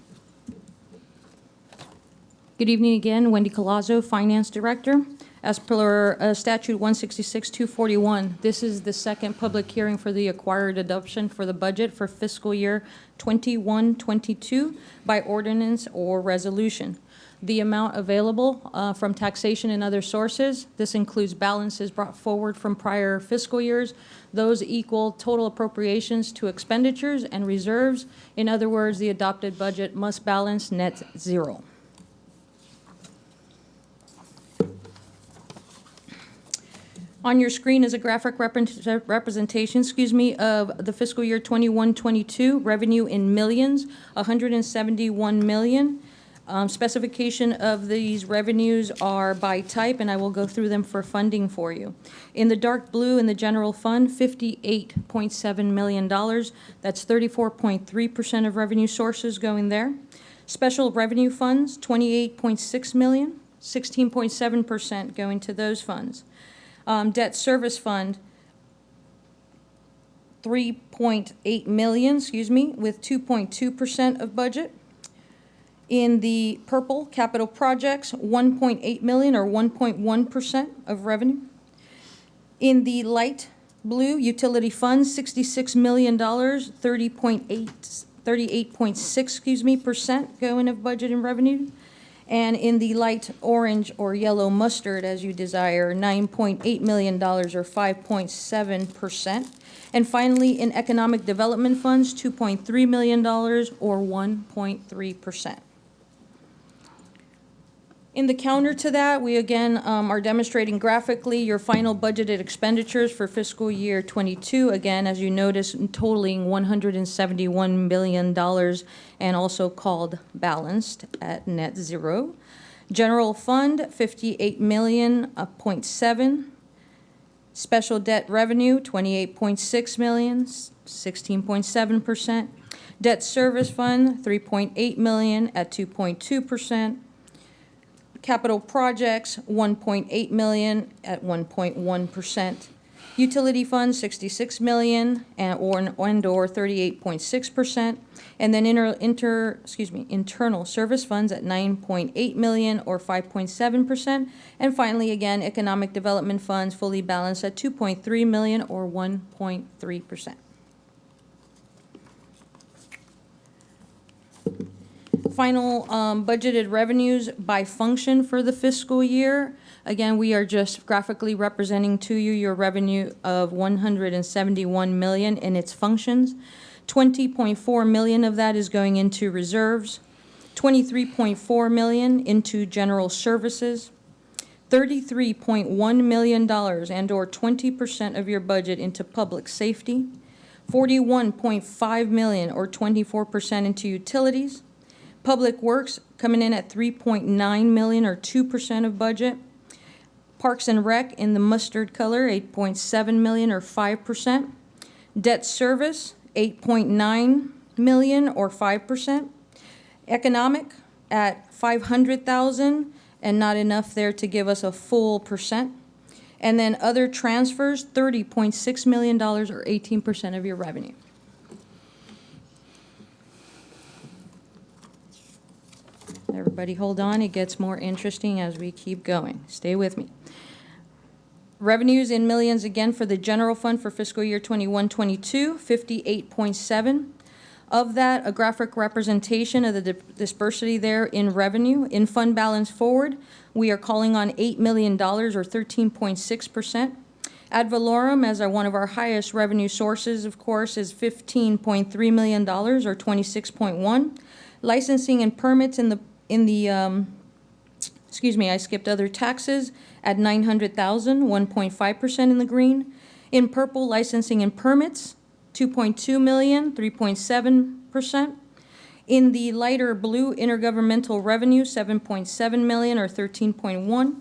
Good evening again, Wendy Collazo, Finance Director. As per Statute 166-241, this is the second public hearing for the acquired adoption for the budget for fiscal year 21-22 by ordinance or resolution. The amount available from taxation and other sources, this includes balances brought forward from prior fiscal years. Those equal total appropriations to expenditures and reserves. In other words, the adopted budget must balance net zero. On your screen is a graphic representation, of the fiscal year 21-22 revenue in millions, 171 million. Specification of these revenues are by type, and I will go through them for funding for you. In the dark blue, in the general fund, $58.7 million. That's 34.3% of revenue sources going there. Special revenue funds, $28.6 million, 16.7% going to those funds. Debt service fund, $3.8 million, with 2.2% of budget. In the purple, capital projects, $1.8 million or 1.1% of revenue. In the light blue, utility funds, $66 million, 38.6%, going of budget and revenue. And in the light orange or yellow mustard, as you desire, $9.8 million or 5.7%. And finally, in economic development funds, $2.3 million or 1.3%. In the counter to that, we again are demonstrating graphically your final budgeted expenditures for fiscal year '22. Again, as you notice, totaling $171 million and also called balanced at net zero. General fund, $58.7 million. Special debt revenue, $28.6 million, 16.7%. Debt service fund, $3.8 million at 2.2%. Capital projects, $1.8 million at 1.1%. Utility funds, $66 million or 38.6%. And then internal service funds at $9.8 million or 5.7%. And finally, again, economic development funds fully balanced at $2.3 million or 1.3%. Final budgeted revenues by function for the fiscal year. Again, we are just graphically representing to you your revenue of $171 million in its functions. $20.4 million of that is going into reserves, $23.4 million into general services, $33.1 million and or 20% of your budget into public safety, $41.5 million or 24% into utilities, Public Works coming in at $3.9 million or 2% of budget. Parks and Rec in the mustard color, $8.7 million or 5%. Debt service, $8.9 million or 5%. Economic at $500,000 and not enough there to give us a full percent. And then other transfers, $30.6 million or 18% of your revenue. Everybody hold on, it gets more interesting as we keep going. Stay with me. Revenues in millions again for the general fund for fiscal year 21-22, 58.7. Of that, a graphic representation of the dispersity there in revenue. In fund balance forward, we are calling on $8 million or 13.6%. Ad valorem, as one of our highest revenue sources, of course, is $15.3 million or 26.1. Licensing and permits I skipped other taxes at $900,000, 1.5% in the green. In purple, licensing and permits, $2.2 million, 3.7%. In the lighter blue, intergovernmental revenue, $7.7 million or 13.1%.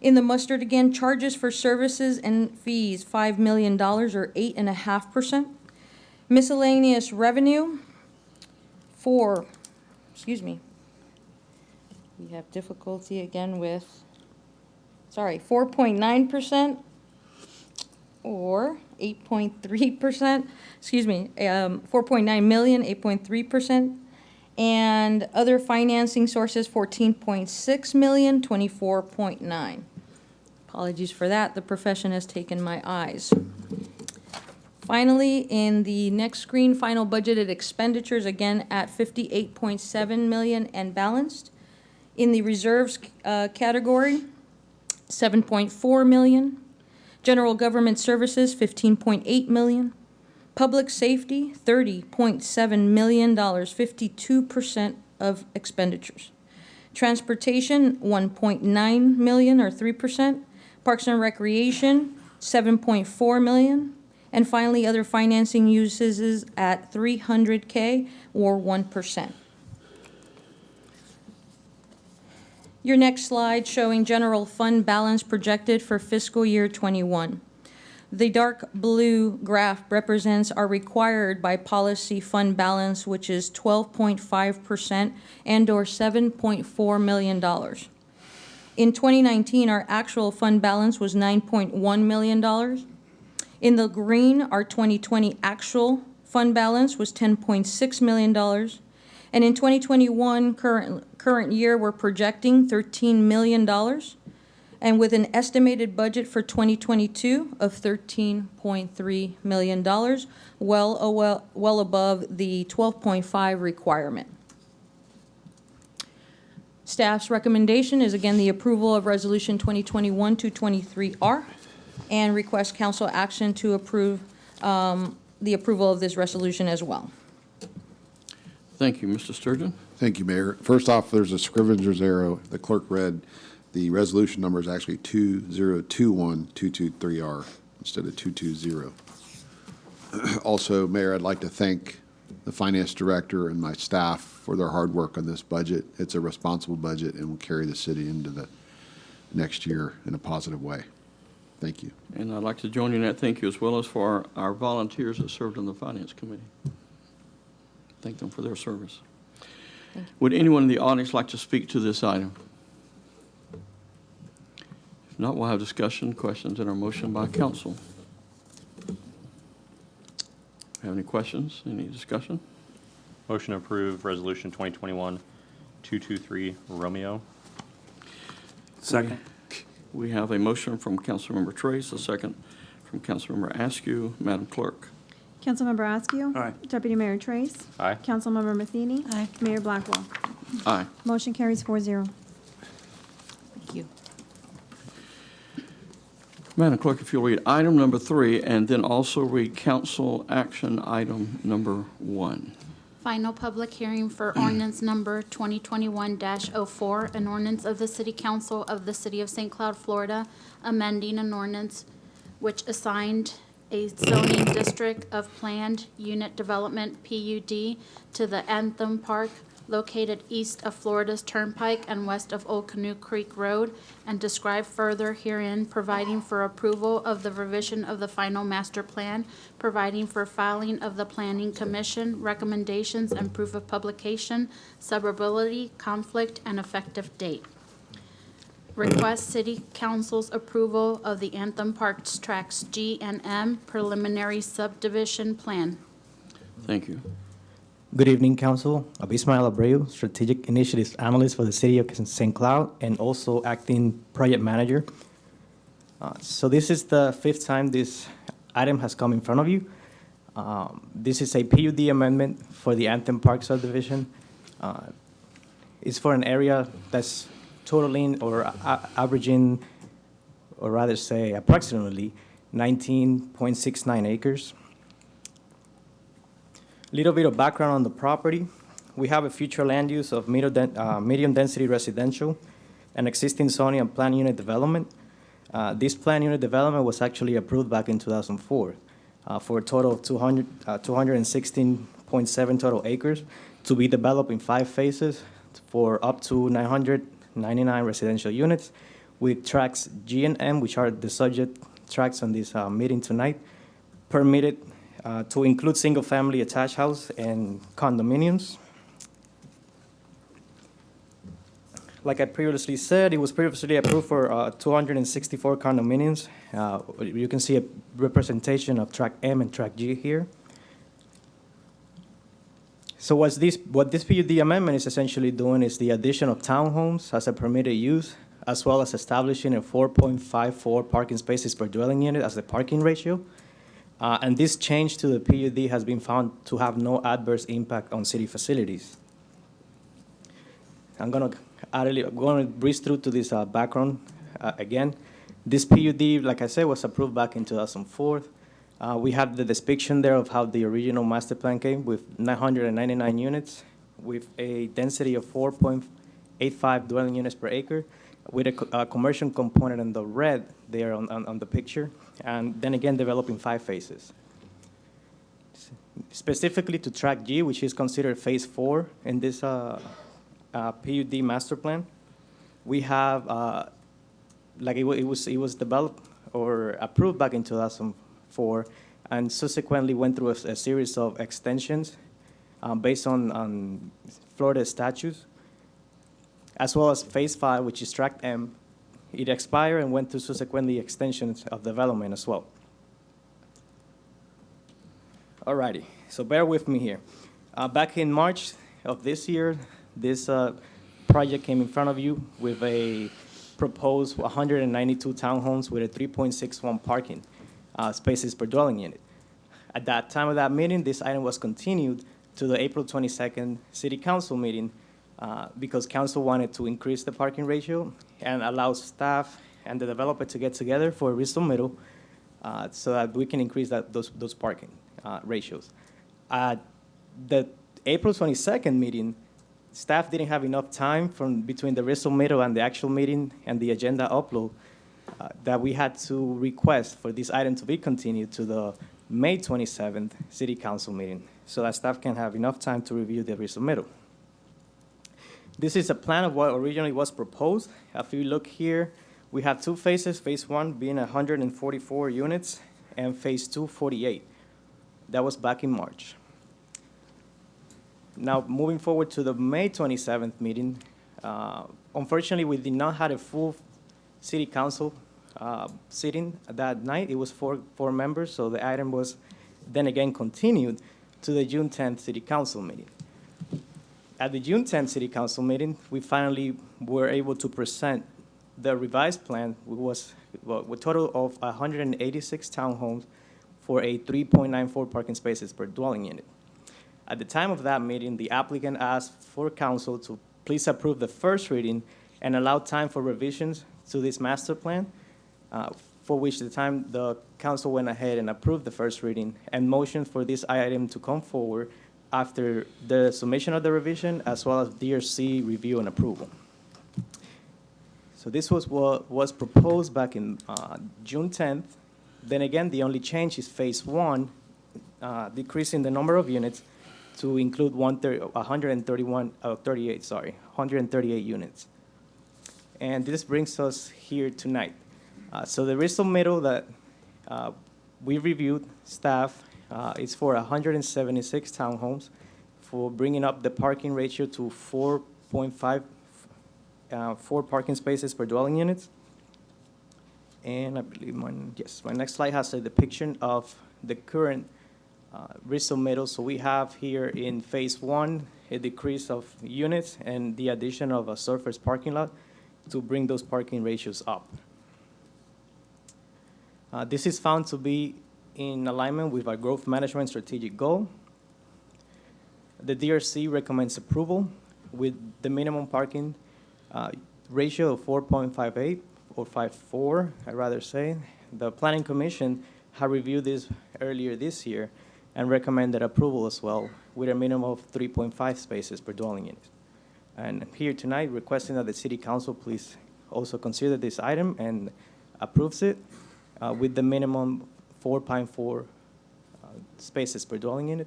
In the mustard again, charges for services and fees, $5 million or 8.5%. Miscellaneous revenue we have difficulty again with, 4.9% or 8.3%, 4.9 million, 8.3%. And other financing sources, 14.6 million, 24.9. Apologies for that, the profession has taken my eyes. Finally, in the next screen, final budgeted expenditures, again at 58.7 million and balanced. In the reserves category, 7.4 million. General government services, 15.8 million. Public safety, $30.7 million, 52% of expenditures. Transportation, 1.9 million or 3%. Parks and Recreation, 7.4 million. And finally, other financing uses is at $300K or 1%. Your next slide showing general fund balance projected for fiscal year 21. The dark blue graph represents our required by policy fund balance, which is 12.5% and or $7.4 million. In 2019, our actual fund balance was $9.1 million. In the green, our 2020 actual fund balance was $10.6 million. And in 2021, current year, we're projecting $13 million. And with an estimated budget for 2022 of $13.3 million, well above the 12.5 requirement. Staff's recommendation is again the approval of Resolution 2021-223R and request council action to approve the approval of this resolution as well. Thank you, Mr. Sturgeon. Thank you, Mayor. First off, there's a scrivener's error. The clerk read the resolution number is actually 2021223R instead of 220. Also, Mayor, I'd like to thank the finance director and my staff for their hard work on this budget. It's a responsible budget and will carry the city into the next year in a positive way. Thank you. And I'd like to join you in that thank you, as well as for our volunteers that served on the Finance Committee. Thank them for their service. Would anyone in the audience like to speak to this item? If not, we'll have discussion, questions, and our motion by council. Have any questions, any discussion? Motion to approve Resolution 2021-223 Romeo. Second. We have a motion from Councilmember Trace, a second from Councilmember Askew. Madam Clerk. Councilmember Askew. Aye. Deputy Mayor Trace. Aye. Councilmember Matheny. Aye. Mayor Blackwell. Aye. Motion carries 4-0. Thank you. Madam Clerk, if you'll read item number 3 and then also read council action item number 1. Final public hearing for ordinance number 2021-04, an ordinance of the City Council of the City of St. Cloud, Florida, amending an ordinance which assigned a zoning district of planned unit development, PUD, to the Anthem Park located east of Florida's Turnpike and west of Old Canoe Creek Road, and describe further herein, providing for approval of the revision of the final master plan, providing for filing of the Planning Commission recommendations and proof of publication, suburbility, conflict, and effective date. Request City Council's approval of the Anthem Parks Tracks G and M preliminary subdivision plan. Thank you. Good evening, Council. Ismael Abreu, Strategic Initiatives Analyst for the City of St. Cloud and also Acting Project Manager. So this is the 5th time this item has come in front of you. This is a PUD amendment for the Anthem Park subdivision. It's for an area that's totaling or averaging, or rather say approximately 19.69 acres. Little bit of background on the property. We have a future land use of medium density residential and existing zoning and plan unit development. This plan unit development was actually approved back in 2004 for a total of 216.7 total acres to be developed in 5 phases for up to 999 residential units with tracks G and M, which are the subject tracks on this meeting tonight, permitted to include single-family attached house and condominiums. Like I previously said, it was previously approved for 264 condominiums. You can see a representation of track M and track G here. So what this PUD amendment is essentially doing is the addition of townhomes as a permitted use, as well as establishing a 4.54 parking spaces per dwelling unit as the parking ratio. And this change to the PUD has been found to have no adverse impact on city facilities. I'm going to breeze through to this background again. This PUD, like I said, was approved back in 2004. We have the depiction there of how the original master plan came with 999 units with a density of 4.85 dwelling units per acre, with a commercial component in the red there on the picture, and then again developing 5 phases. Specifically to track G, which is considered phase 4 in this PUD master plan, we have, like it was developed or approved back in 2004, and subsequently went through a series of extensions based on Florida statutes, as well as phase 5, which is track M. It expired and went through subsequently extensions of development as well. Alrighty, so bear with me here. Back in March of this year, this project came in front of you with a proposed 192 townhomes with a 3.61 parking spaces per dwelling unit. At that time of that meeting, this item was continued to the April 22nd City Council meeting because council wanted to increase the parking ratio and allow staff and the developer to get together for a resubmittal so that we can increase those parking ratios. At the April 22nd meeting, staff didn't have enough time from between the resubmittal and the actual meeting and the agenda upload that we had to request for this item to be continued to the May 27th City Council meeting so that staff can have enough time to review the resubmittal. This is a plan of what originally was proposed. If you look here, we have two phases, phase one being 144 units and phase two, 48. That was back in March. Now, moving forward to the May 27th meeting, unfortunately, we did not have a full city council sitting that night. It was four members, so the item was then again continued to the June 10th city council meeting. At the June 10th city council meeting, we finally were able to present the revised plan, which was a total of 186 townhomes for a 3.94 parking spaces per dwelling unit. At the time of that meeting, the applicant asked for council to please approve the first reading and allow time for revisions to this master plan, for which the time the council went ahead and approved the first reading and motioned for this item to come forward after the submission of the revision as well as DRC review and approval. So this was what was proposed back in June 10th. Then again, the only change is phase one, decreasing the number of units to include 138 units. And this brings us here tonight. So the resubmittal that we reviewed, staff, is for 176 townhomes for bringing up the parking ratio to 4 parking spaces per dwelling units. And I believe my next slide has a depiction of the current resubmittal. So we have here in phase one, a decrease of units and the addition of a surface parking lot to bring those parking ratios up. This is found to be in alignment with our growth management strategic goal. The DRC recommends approval with the minimum parking ratio of 4.58 or 5.4, I'd rather say. The Planning Commission had reviewed this earlier this year and recommended approval as well with a minimum of 3.5 spaces per dwelling unit. And I'm here tonight requesting that the City Council please also consider this item and approves it with the minimum 4.4 spaces per dwelling unit.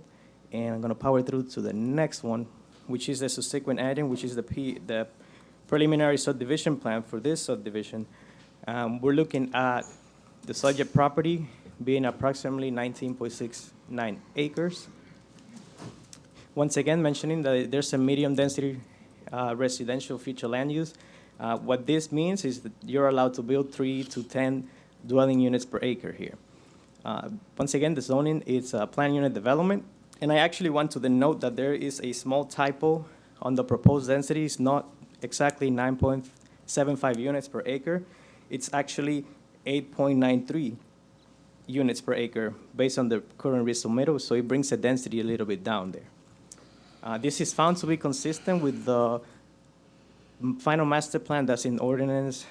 And I'm going to power through to the next one, which is the subsequent item, which is the preliminary subdivision plan for this subdivision. We're looking at the subject property being approximately 19.69 acres. Once again, mentioning that there's a medium density residential future land use. What this means is that you're allowed to build 3 to 10 dwelling units per acre here. Once again, the zoning is planned unit development. And I actually want to note that there is a small typo on the proposed density. It's not exactly 9.75 units per acre. It's actually 8.93 units per acre based on the current resubmittal, so it brings the density a little bit down there. This is found to be consistent with the final master plan that's in ordinance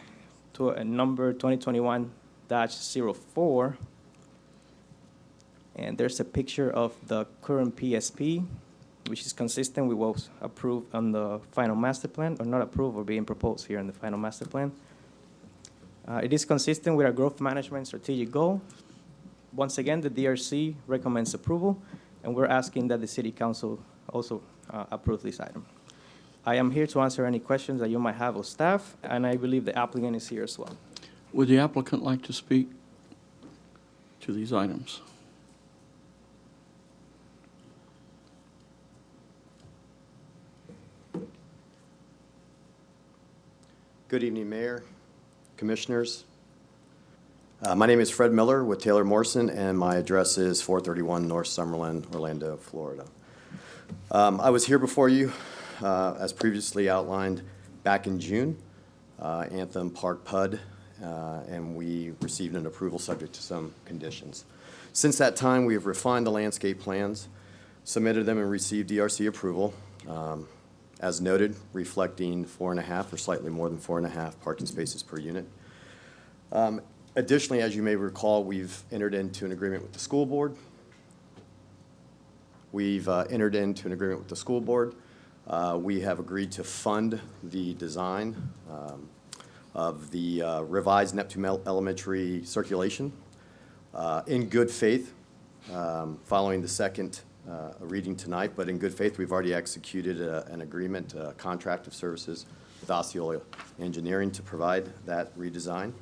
to a number 2021-04. And there's a picture of the current PSP, which is consistent with what was approved on the final master plan, or not approved or being proposed here in the final master plan. It is consistent with our growth management strategic goal. Once again, the DRC recommends approval, and we're asking that the City Council also approve this item. I am here to answer any questions that you might have of staff, and I believe the applicant is here as well. Would the applicant like to speak to these items? Good evening, Mayor, Commissioners. My name is Fred Miller with Taylor Morrison, and my address is 431 North Summerlin, Orlando, Florida. I was here before you, as previously outlined, back in June, Anthem Park PUD, and we received an approval subject to some conditions. Since that time, we have refined the landscape plans, submitted them, and received DRC approval. As noted, reflecting 4.5 or slightly more than 4.5 parking spaces per unit. Additionally, as you may recall, we've entered into an agreement with the school board. We have agreed to fund the design of the revised Neptune Elementary circulation in good faith, following the second reading tonight, but in good faith, we've already executed an agreement, a contract of services with Osceola Engineering to provide that redesign.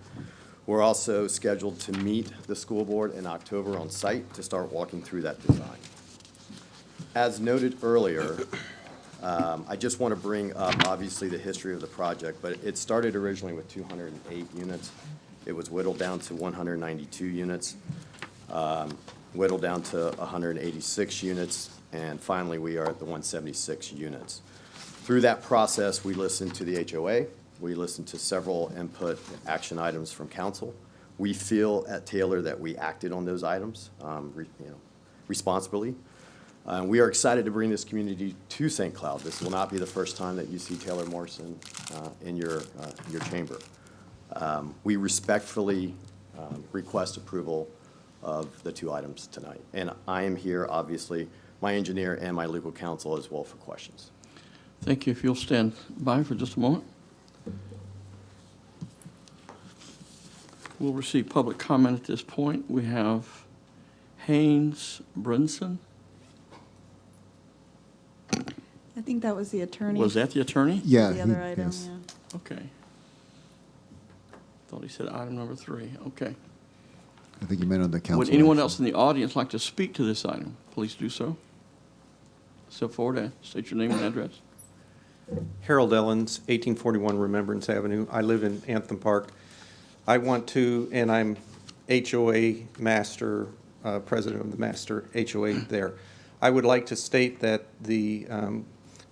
We're also scheduled to meet the school board in October on site to start walking through that design. As noted earlier, I just want to bring up, obviously, the history of the project, but it started originally with 208 units. It was whittled down to 192 units, whittled down to 186 units, and finally, we are at the 176 units. Through that process, we listened to the HOA. We listened to several input action items from council. We feel at Taylor that we acted on those items responsibly. We are excited to bring this community to St. Cloud. This will not be the first time that you see Taylor Morrison in your chamber. We respectfully request approval of the two items tonight. And I am here, obviously, my engineer and my legal counsel as well for questions. Thank you. If you'll stand by for just a moment. We'll receive public comment at this point. We have Haynes Brunson. I think that was the attorney. Was that the attorney? Yeah. The other item, yes. yeah. Okay. Thought he said item number 3. Okay. I think you meant on the council. Would anyone action. else in the audience like to speak to this item? Please do so. Step forward and state your name and address. Harold Ellens, 1841 Remembrance Avenue. I live in Anthem Park. I want to, and I'm HOA master, president of the master HOA there. I would like to state that the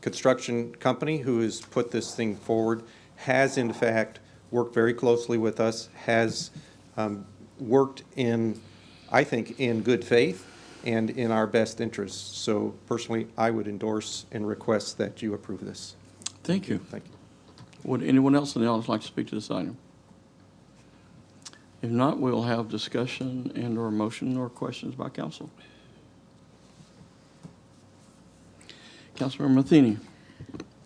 construction company who has put this thing forward has in fact worked very closely with us, has worked in, I think, in good faith and in our best interests. So personally, I would endorse and request that you approve this. Thank you. Thank you. Would anyone else in the audience like to speak to this item? If not, we'll have discussion and or motion or questions by council. Councilmember Matheny.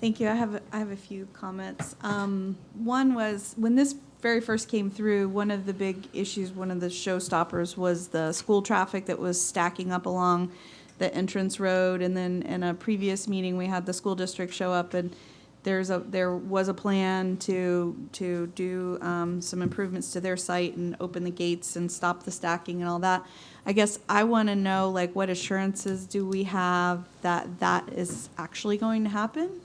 Thank you. I have a few comments. One was, when this very first came through, one of the big issues, one of the showstoppers was the school traffic that was stacking up along the entrance road. And then in a previous meeting, we had the school district show up, and there was a plan to do some improvements to their site and open the gates and stop the stacking and all that. I guess I want to know, like, what assurances do we have that that is actually going to happen?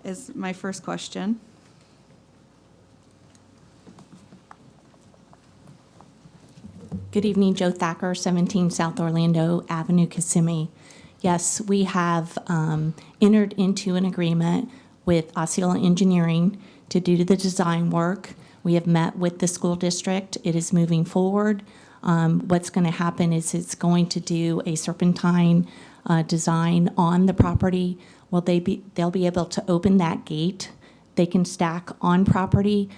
Is my first question. Good evening, Joe Thacker, 17 South Orlando Avenue, Kissimmee. Yes, we have entered into an agreement with Osceola Engineering to do the design work. We have met with the school district. It is moving forward. What's going to happen is it's going to do a serpentine design on the property. Well, they'll be able to open that gate. They can stack on property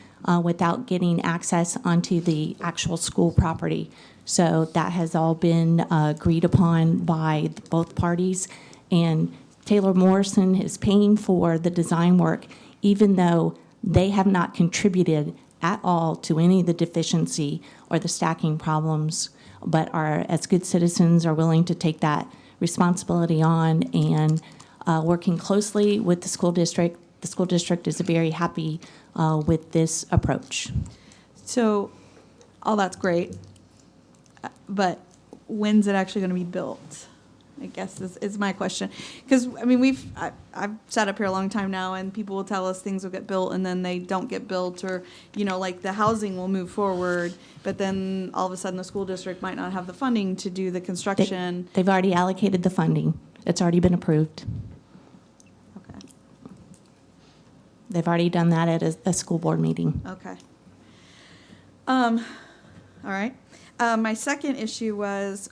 without getting access onto the actual school property. So that has all been agreed upon by both parties. And Taylor Morrison is paying for the design work, even though they have not contributed at all to any of the deficiency or the stacking problems, but are, as good citizens, are willing to take that responsibility on and working closely with the school district. The school district is very happy with this approach. So, all that's great, but when's it actually going to be built? I guess is my question. Because, I mean, I've sat up here a long time now, and people will tell us things will get built, and then they don't get built, or, you know, like the housing will move forward, but then all of a sudden the school district might not have the funding to do the construction. They've already allocated the funding. It's already been approved. Okay. They've already done that at a school board meeting. Okay. All right. My second issue was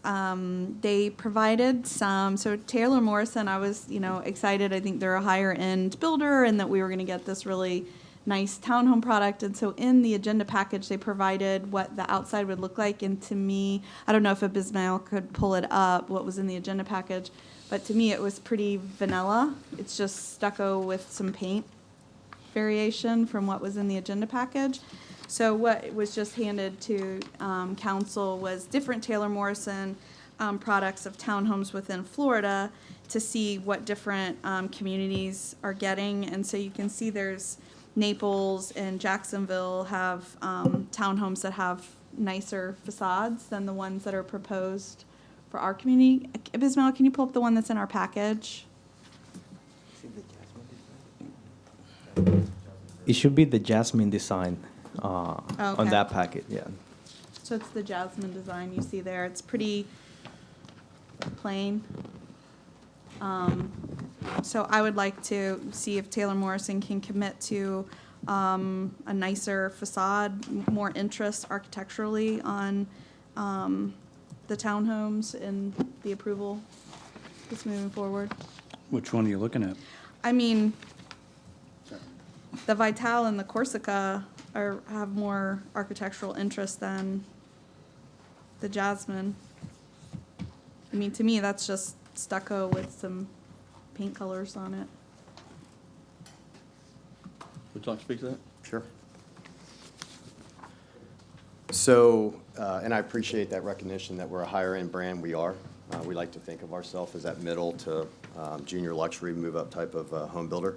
they provided some, so Taylor Morrison, I was, excited. I think they're a higher end builder and that we were going to get this really nice townhome product. And so in the agenda package, they provided what the outside would look like. And to me, I don't know if Abismail could pull it up, what was in the agenda package, but to me, it was pretty vanilla. It's just stucco with some paint variation from what was in the agenda package. So what was just handed to council was different Taylor Morrison products of townhomes within Florida to see what different communities are getting. And so you can see there's Naples and Jacksonville have townhomes that have nicer facades than the ones that are proposed for our community. Abismail, can you pull up the one that's in our package? It should be the Jasmine design on Okay. that packet, yeah. So it's the Jasmine design you see there. It's pretty plain. So I would like to see if Taylor Morrison can commit to a nicer facade, more interest architecturally on the townhomes and the approval that's moving forward. Which one are you looking at? I mean, the Vital and the Corsica have more architectural interest than the Jasmine. I mean, to me, that's just stucco with some paint colors on it. Would you like to speak to that? Sure. So, and I appreciate that recognition that we're a higher-end brand. We are. We like to think of ourselves as that middle to junior luxury move-up type of home builder.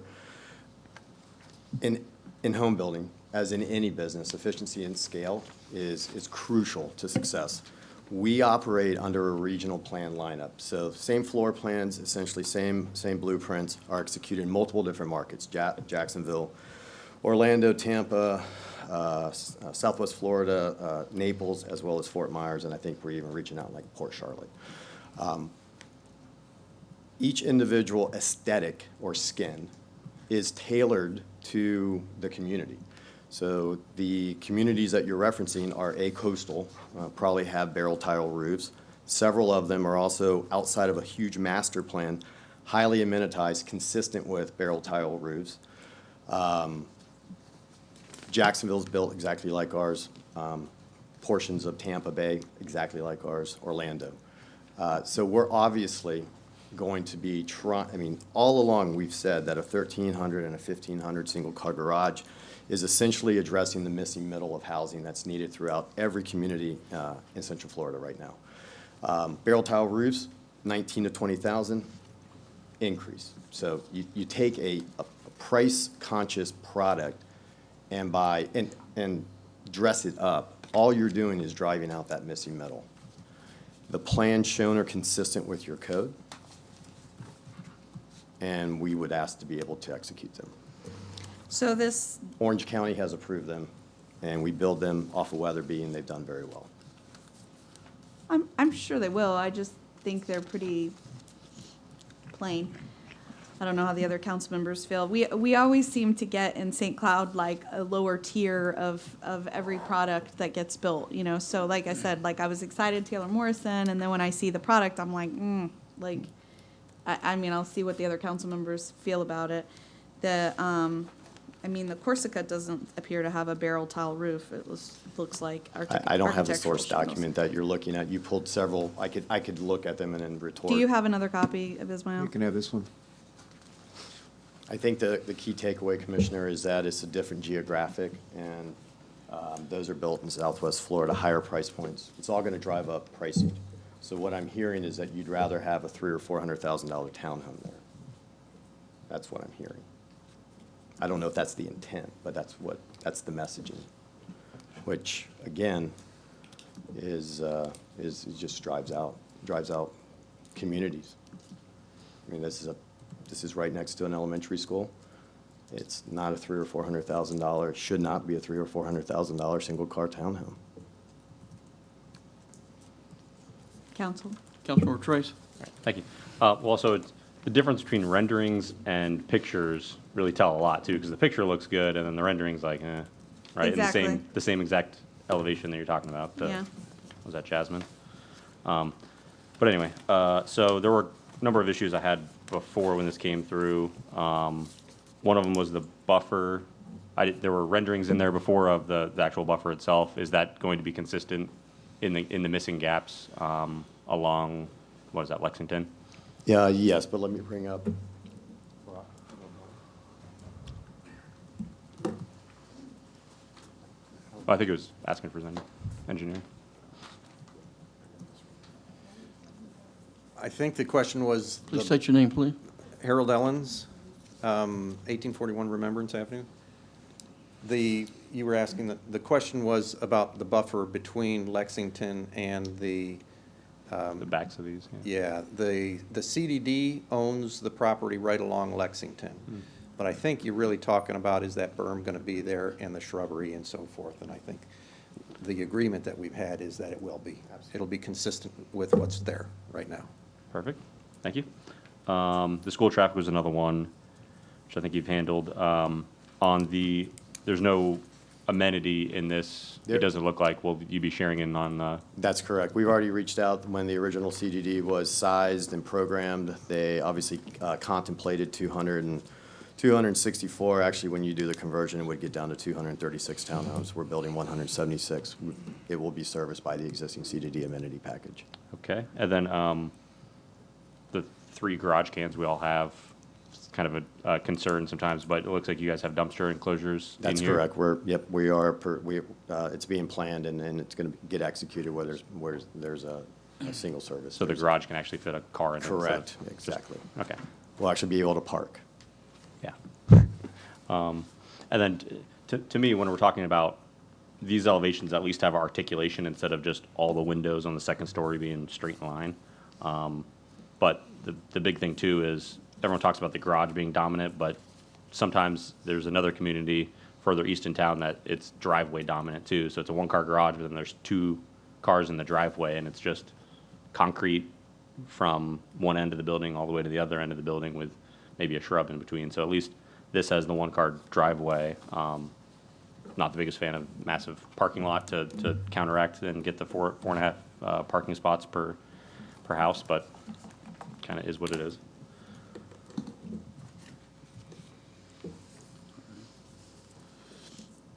In home building, as in any business, efficiency and scale is crucial to success. We operate under a regional plan lineup. So same floor plans, essentially same blueprints are executed in multiple different markets, Jacksonville, Orlando, Tampa, Southwest Florida, Naples, as well as Fort Myers, and I think we're even reaching out like Port Charlotte. Each individual aesthetic or skin is tailored to the community. So the communities that you're referencing are coastal, probably have barrel tile roofs. Several of them are also outside of a huge master plan, highly amenitized, consistent with barrel tile roofs. Jacksonville's built exactly like ours. Portions of Tampa Bay, exactly like ours, Orlando. So we're obviously going to be all along we've said that a 1,300 and a 1,500 single car garage is essentially addressing the missing middle of housing that's needed throughout every community in Central Florida right now. Barrel tile roofs, 19 to 20,000, increase. So you take a price-conscious product and dress it up. All you're doing is driving out that missing middle. The plans shown are consistent with your code, and we would ask to be able to execute them. So this, Orange County has approved them, and we build them off of Weatherby, and they've done very well. I'm sure they will. I just think they're pretty plain. I don't know how the other council members feel. We always seem to get in St. Cloud like a lower tier of every product that gets built, you know? So like I said, like I was excited Taylor Morrison, and then when I see the product, I'm like, I mean, I'll see what the other council members feel about it. The Corsica doesn't appear to have a barrel tile roof. It looks like I don't have the source architectural document that you're looking at. You pulled several. I could look at them and then retort. Do you have another copy of Ismail? You can have this one. I think the key takeaway, Commissioner, is that it's a different geographic, and those are built in Southwest Florida, higher price points. It's all going to drive up pricing. So what I'm hearing is that you'd rather have a $300,000 or $400,000 townhome there. That's what I'm hearing. I don't know if that's the intent, but that's the messaging, which again is just drives out communities. I mean, this is right next to an elementary school. It's not a $300,000 or $400,000. Should not be a $300,000 or $400,000 single car townhome. Councilmember Trace. Thank you. Well, so the difference between renderings and pictures really tell a lot too, because the picture looks good and then the rendering's like, right? Exactly. And the same exact elevation that you're talking about. Yeah. Was that Jasmine? But anyway, so there were a number of issues I had before when this came through. One of them was the buffer there were renderings in there before of the actual buffer itself. Is that going to be consistent in the missing gaps along, what is that, Lexington? Yeah, yes, but let me bring up. I think it was asking for an engineer. I think the question was. Please state your name, please. Harold Ellens, 1841 Remembrance Avenue. You were asking, the question was about the buffer between Lexington and the backs of these. Yeah, the CDD owns the property right along Lexington. But I think you're really talking about, is that berm going to be there and the shrubbery and so forth? And I think the agreement that we've had is that it will be. It'll be consistent with what's there right now. Perfect. Thank you. The school traffic was another one, which I think you've handled. There's no amenity in this. It doesn't look like. Will you be sharing in on? That's correct. We've already reached out when the original CDD was sized and programmed. They obviously contemplated 264. Actually, when you do the conversion, it would get down to 236 townhomes. We're building 176. It will be serviced by the existing CDD amenity package. Okay. And then the 3 garage cans we all have, it's kind of a concern sometimes, but it looks like you guys have dumpster enclosures That's in here. correct. We are. It's being planned and it's going to get executed where there's a single service. So the garage can actually fit a car in it. Correct. Exactly. Okay. We'll actually be able to park. Yeah. And then to me, when we're talking about these elevations, at least have articulation instead of just all the windows on the second story being straight in line. But the big thing too is everyone talks about the garage being dominant, but sometimes there's another community further east in town that it's driveway dominant too. So it's a 1-car garage, but then there's 2 cars in the driveway, and it's just concrete from one end of the building all the way to the other end of the building with maybe a shrub in between. So at least this has the 1-car driveway. Not the biggest fan of massive parking lot to counteract and get the 4.5 parking spots per house, but kind of is what it is.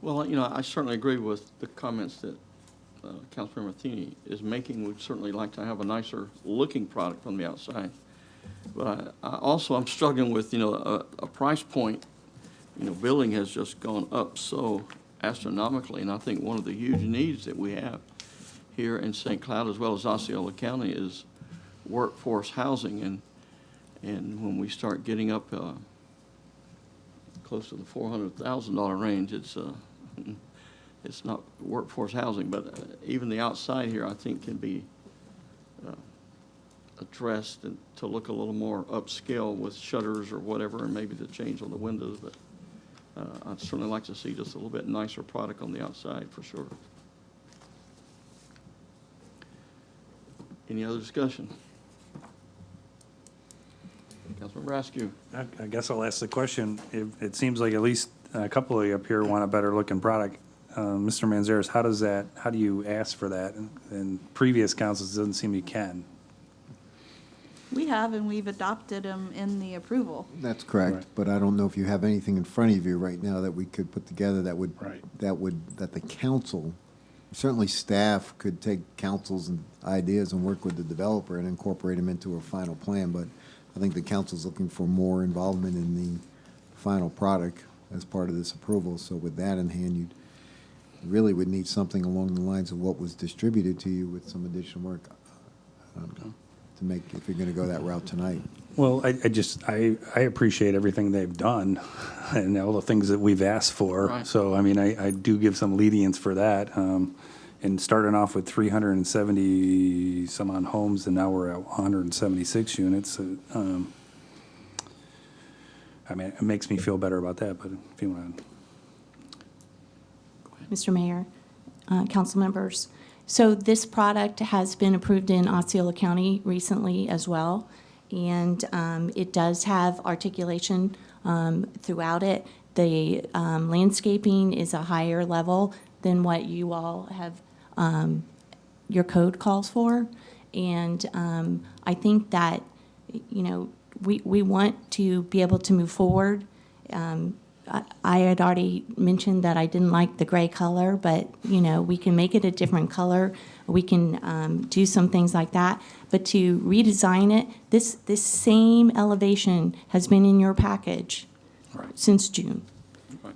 Well, I certainly agree with the comments that Councilmember Matheny is making. We'd certainly like to have a nicer looking product from the outside. But I'm struggling with, a price point. Building has just gone up so astronomically, and I think one of the huge needs that we have here in St. Cloud as well as Osceola County is workforce housing, and when we start getting up close to the $400,000 range, it's not workforce housing, but even the outside here I think can be addressed and to look a little more upscale with shutters or whatever, and maybe to change on the windows. But I'd certainly like to see just a little bit nicer product on the outside for sure. Any other discussion? Councilmember Askew. I guess I'll ask the question. It seems like at least a couple of you up here want a better looking product. Mr. Manzares, how do you ask for that? In previous councils, it doesn't seem you can. We have, and we've adopted them in the approval. That's correct, Right. but I don't know if you have anything in front of you right now that we could put together that the council, certainly staff could take council's and ideas and work with the developer and incorporate them into a final plan, but I think the council's looking for more involvement in the final product as part of this approval. So with that in hand, you really would need something along the lines of what was distributed to you with some additional work to make, if you're going to go that route tonight. Well, I appreciate everything they've done and all the things that we've asked for. Right. So, I mean, I do give some lenience for that. And starting off with 370 some odd homes, and now we're at 176 units. I mean, it makes me feel better about that, but if you want to. Mr. Mayor, council members. So this product has been approved in Osceola County recently as well, and it does have articulation throughout it. The landscaping is a higher level than what you all have, your code calls for. And I think that, we want to be able to move forward I had already mentioned that I didn't like the gray color, but, you know, we can make it a different color. We can do some things like that. But to redesign it, this same elevation has been in your package since June.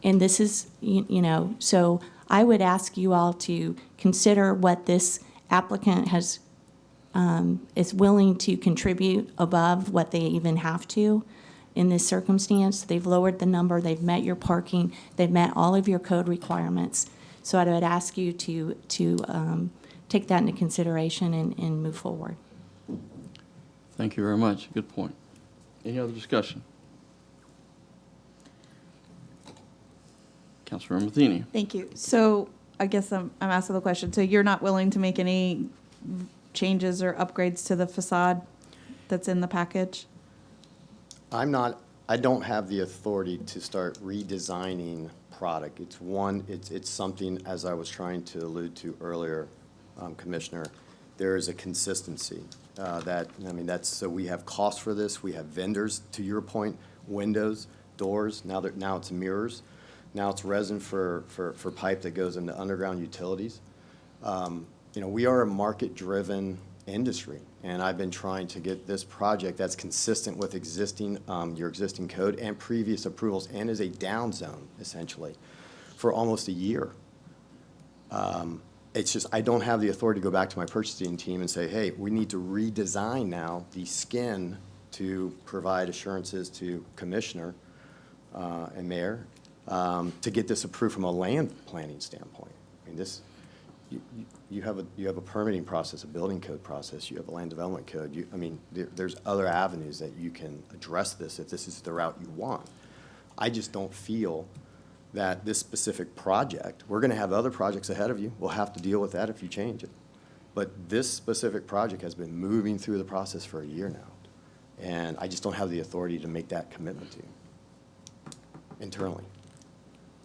And this is, you know, so I would ask you all to consider what this applicant has, is willing to contribute above what they even have to in this circumstance. They've lowered the number, they've met your parking, they've met all of your code requirements. So I would ask you to take that into consideration and move forward. Thank you very much. Good point. Any other discussion? Councilmember Matheny. Thank you. So I guess I'm asking the question. So you're not willing to make any changes or upgrades to the facade that's in the package? I don't have the authority to start redesigning product. It's something, as I was trying to allude to earlier, Commissioner, there is a consistency so we have costs for this, we have vendors, to your point, windows, doors, now it's mirrors, now it's resin for pipe that goes into underground utilities. We are a market-driven industry, and I've been trying to get this project that's consistent with your existing code and previous approvals, and is a down zone, essentially, for almost a year. It's just, I don't have the authority to go back to my purchasing team and say, hey, we need to redesign now the skin to provide assurances to Commissioner and Mayor to get this approved from a land planning standpoint. I mean, you have a permitting process, a building code process, you have a land development code. There's other avenues that you can address this if this is the route you want. I just don't feel that this specific project, we're going to have other projects ahead of you. We'll have to deal with that if you change it. But this specific project has been moving through the process for a year now. And I just don't have the authority to make that commitment to you internally.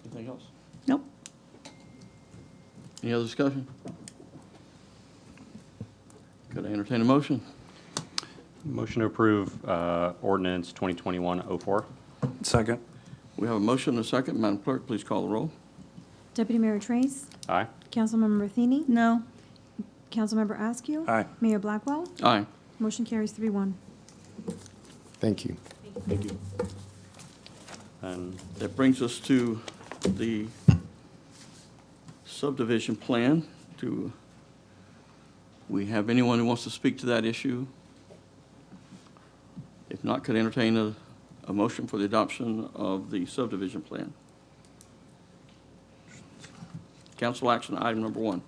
Anything else? Nope. Any other discussion? Could I entertain a motion? Motion to approve ordinance 2021-04. Second. We have a motion and a second. Madam Clerk, please call the roll. Deputy Mayor Trace, Aye. Councilmember Matheny, No. Councilmember Askew. Aye. Mayor Blackwell. Aye. Motion carries 3-1. Thank you. Thank you. And that brings us to the subdivision plan. Do we have anyone who wants to speak to that issue? If not, could I entertain a motion for the adoption of the subdivision plan? Council action item number 1.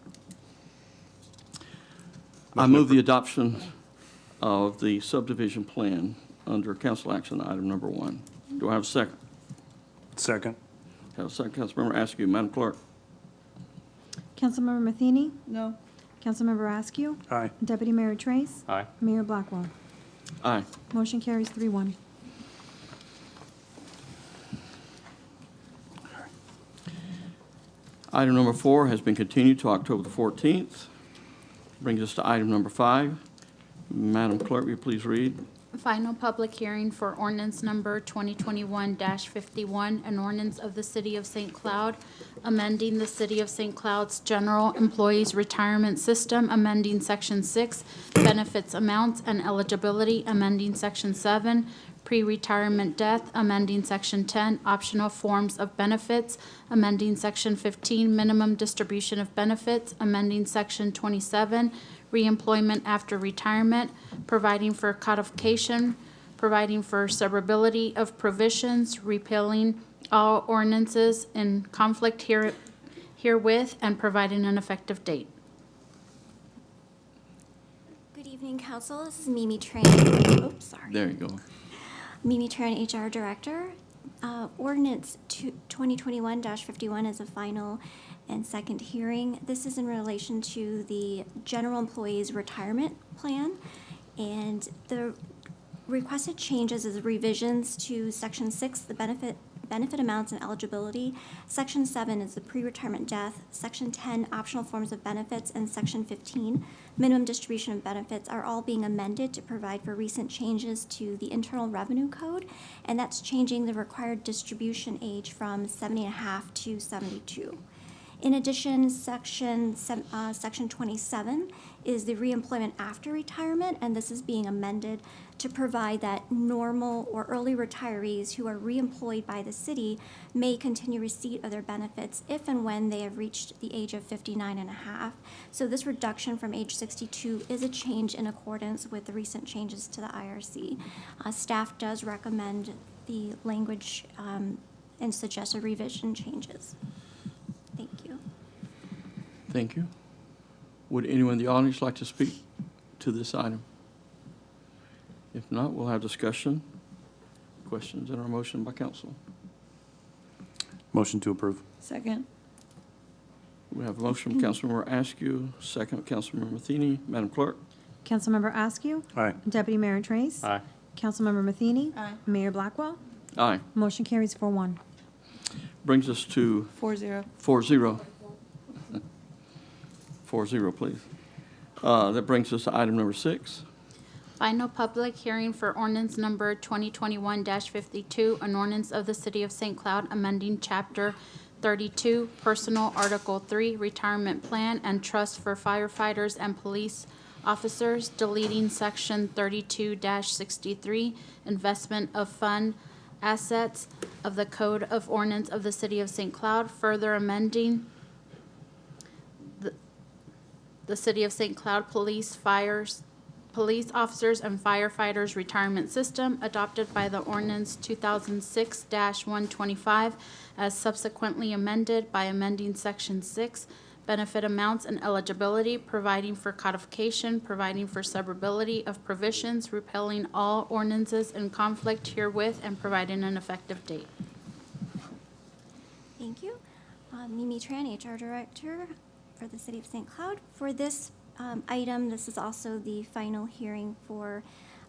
I move the adoption of the subdivision plan under council action item number 1. Do I have a second? Second. Have a second. Councilmember Askew. Madam Clerk. Councilmember Matheny, No. Councilmember Askew. Aye. Deputy Mayor Trace, Aye. Mayor Blackwell. Aye. Motion carries 3-1. Item number 4 has been continued to October the 14th. Brings us to item number 5. Madam Clerk, will you please read? Final public hearing for ordinance number 2021-51, an ordinance of the City of St. Cloud, amending the City of St. Cloud's General Employees Retirement System, amending Section 6, benefits amounts and eligibility, amending Section 7, pre-retirement death, amending Section 10, optional forms of benefits, amending Section 15, minimum distribution of benefits, amending Section 27, reemployment after retirement, providing for codification, providing for severability of provisions, repealing all ordinances in conflict herewith, and providing an effective date. Good evening, Council. This is Mimi Tran. Oops, sorry. There you go. Mimi Tran, HR Director. Ordinance 2021-51 is a final and second hearing. This is in relation to the General Employees Retirement Plan, and the requested changes is revisions to Section 6, the benefit amounts and eligibility. Section 7 is the pre-retirement death. Section 10, optional forms of benefits, and Section 15, minimum distribution of benefits, are all being amended to provide for recent changes to the Internal Revenue Code, and that's changing the required distribution age from 70.5 to 72. In addition, Section 27 is the reemployment after retirement, and this is being amended to provide that normal or early retirees who are reemployed by the city may continue receipt of their benefits if and when they have reached the age of 59 and a half. So this reduction from age 62 is a change in accordance with the recent changes to the IRC. Staff does recommend the language and suggested revision changes. Thank you. Thank you. Would anyone in the audience like to speak to this item? If not, we'll have discussion. Questions in our motion by council. Motion to approve. Second. We have a motion from Councilmember Askew, second Councilmember Matheny. Madam Clerk? Councilmember Askew. Aye. Deputy Mayor Trace. Aye. Councilmember Matheny. Aye. Mayor Blackwell. Aye. Motion carries 4-1. Brings us to 4-0. 4-0. 4-0, please. That brings us to item number 6. Final public hearing for ordinance number 2021-52, an ordinance of the City of St. Cloud amending Chapter 32, Personal Article 3, Retirement Plan and Trust for Firefighters and Police Officers, deleting Section 32-63, Investment of Fund Assets of the Code of Ordinance of the City of St. Cloud, further amending the City of St. Cloud Police Officers and Firefighters Retirement System, adopted by the Ordinance 2006-125, as subsequently amended by amending Section 6, benefit amounts and eligibility, providing for codification, providing for severability of provisions, repealing all ordinances in conflict herewith, and providing an effective date. Thank you. Mimi Tran, HR Director for the City of St. Cloud. For this item, this is also the final hearing for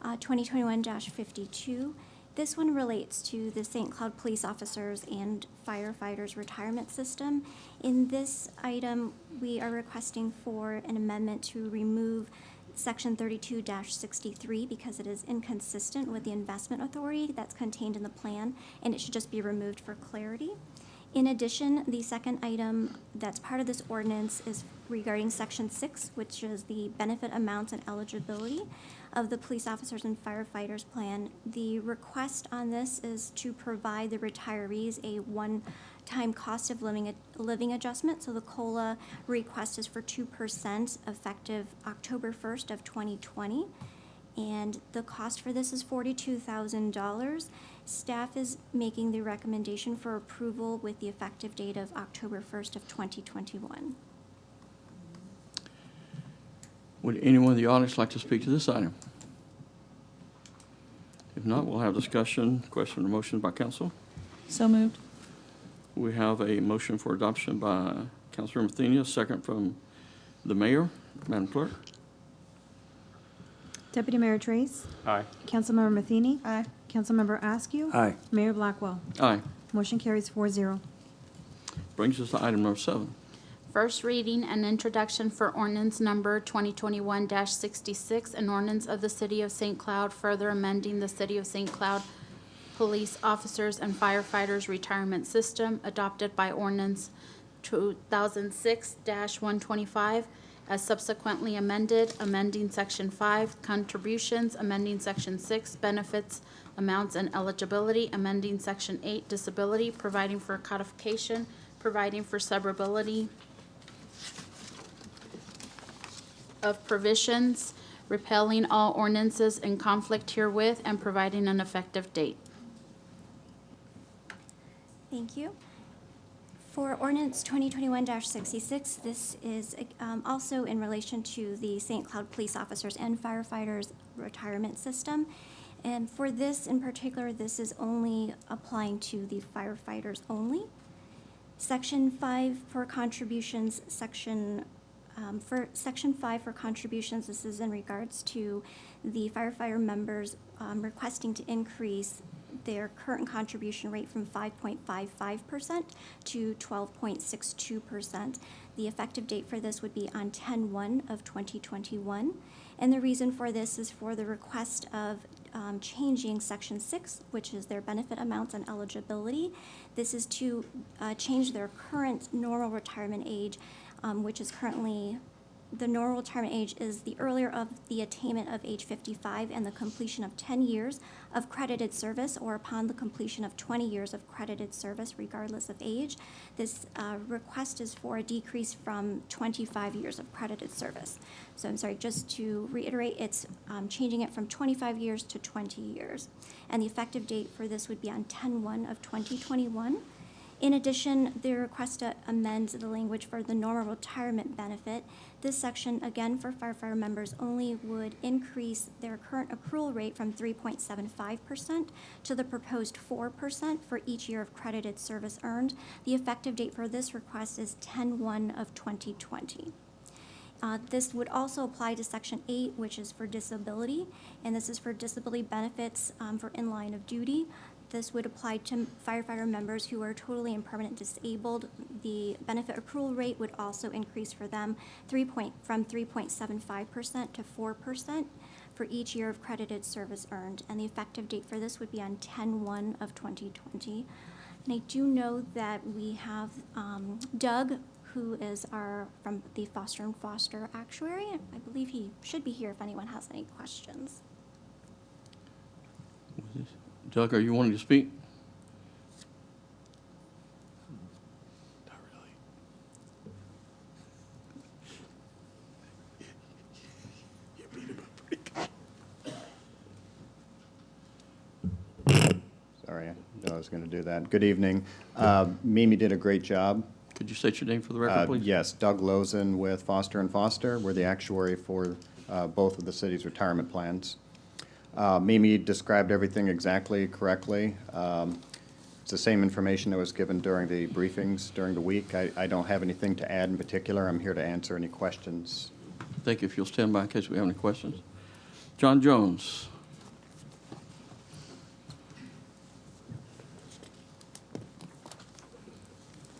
2021-52. This one relates to the St. Cloud Police Officers and Firefighters Retirement System. In this item, we are requesting for an amendment to remove Section 32-63 because it is inconsistent with the investment authority that's contained in the plan, and it should just be removed for clarity. In addition, the second item that's part of this ordinance is regarding Section 6, which is the benefit amounts and eligibility of the police officers and firefighters plan. The request on this is to provide the retirees a one-time cost of living adjustment. So the COLA request is for 2% effective October 1st of 2020. And the cost for this is $42,000. Staff is making the recommendation for approval with the effective date of October 1st of 2021. Would anyone in the audience like to speak to this item? If not, we'll have discussion, question, or motion by council. So moved. We have a motion for adoption by Councilor Matheny, a second from the mayor. Madam Clerk? Deputy Mayor Trace. Aye. Councilmember Matheny. Aye. Councilmember Askew. Aye. Mayor Blackwell. Aye. Motion carries 4-0. Brings us to item number 7. First reading and introduction for ordinance number 2021-66, an ordinance of the City of St. Cloud further amending the City of St. Cloud Police Officers and Firefighters Retirement System, adopted by ordinance 2006-125, as subsequently amended, amending Section 5, contributions, amending Section 6, benefits, amounts, and eligibility, amending Section 8, disability, providing for codification, providing for severability of provisions, repealing all ordinances in conflict herewith, and providing an effective date. Thank you. For ordinance 2021-66, this is also in relation to the St. Cloud Police Officers and Firefighters Retirement System. And for this in particular, this is only applying to the firefighters only. Section 5 for contributions, Section 5 for contributions, this is in regards to the firefighter members requesting to increase their current contribution rate from 5.55% to 12.62%. The effective date for this would be on 10/1 of 2021. And the reason for this is for the request of changing Section 6, which is their benefit amounts and eligibility. This is to change their current normal retirement age, which is currently, the normal retirement age is the earlier of the attainment of age 55 and the completion of 10 years of credited service, or upon the completion of 20 years of credited service, regardless of age. This request is for a decrease from 25 years of credited service. So I'm sorry, just to reiterate, it's changing it from 25 years to 20 years. And the effective date for this would be on 10/1 of 2021. In addition, the request amends the language for the normal retirement benefit. This section, again, for firefighter members only, would increase their current accrual rate from 3.75% to the proposed 4% for each year of credited service earned. The effective date for this request is 10/1 of 2020. This would also apply to Section 8, which is for disability, and this is for disability benefits for in line of duty. This would apply to firefighter members who are totally and permanent disabled. The benefit accrual rate would also increase for them from 3.75% to 4% for each year of credited service earned. And the effective date for this would be on 10/1 of 2020. And I do know that we have Doug, who is from the Foster & Foster Actuary. I believe he should be here if anyone has any questions. Doug, are you wanting to speak? Not really. You beat him up pretty good. Sorry, I knew I was going to do that. Good evening. Mimi did a great job. Could you state your name for the record, please? Yes, Doug Lozen with Foster & Foster. We're the actuary for both of the city's retirement plans. Mimi described everything exactly correctly. It's the same information that was given during the briefings during the week. I don't have anything to add in particular. I'm here to answer any questions. Thank you. If you'll stand by in case we have any questions. John Jones.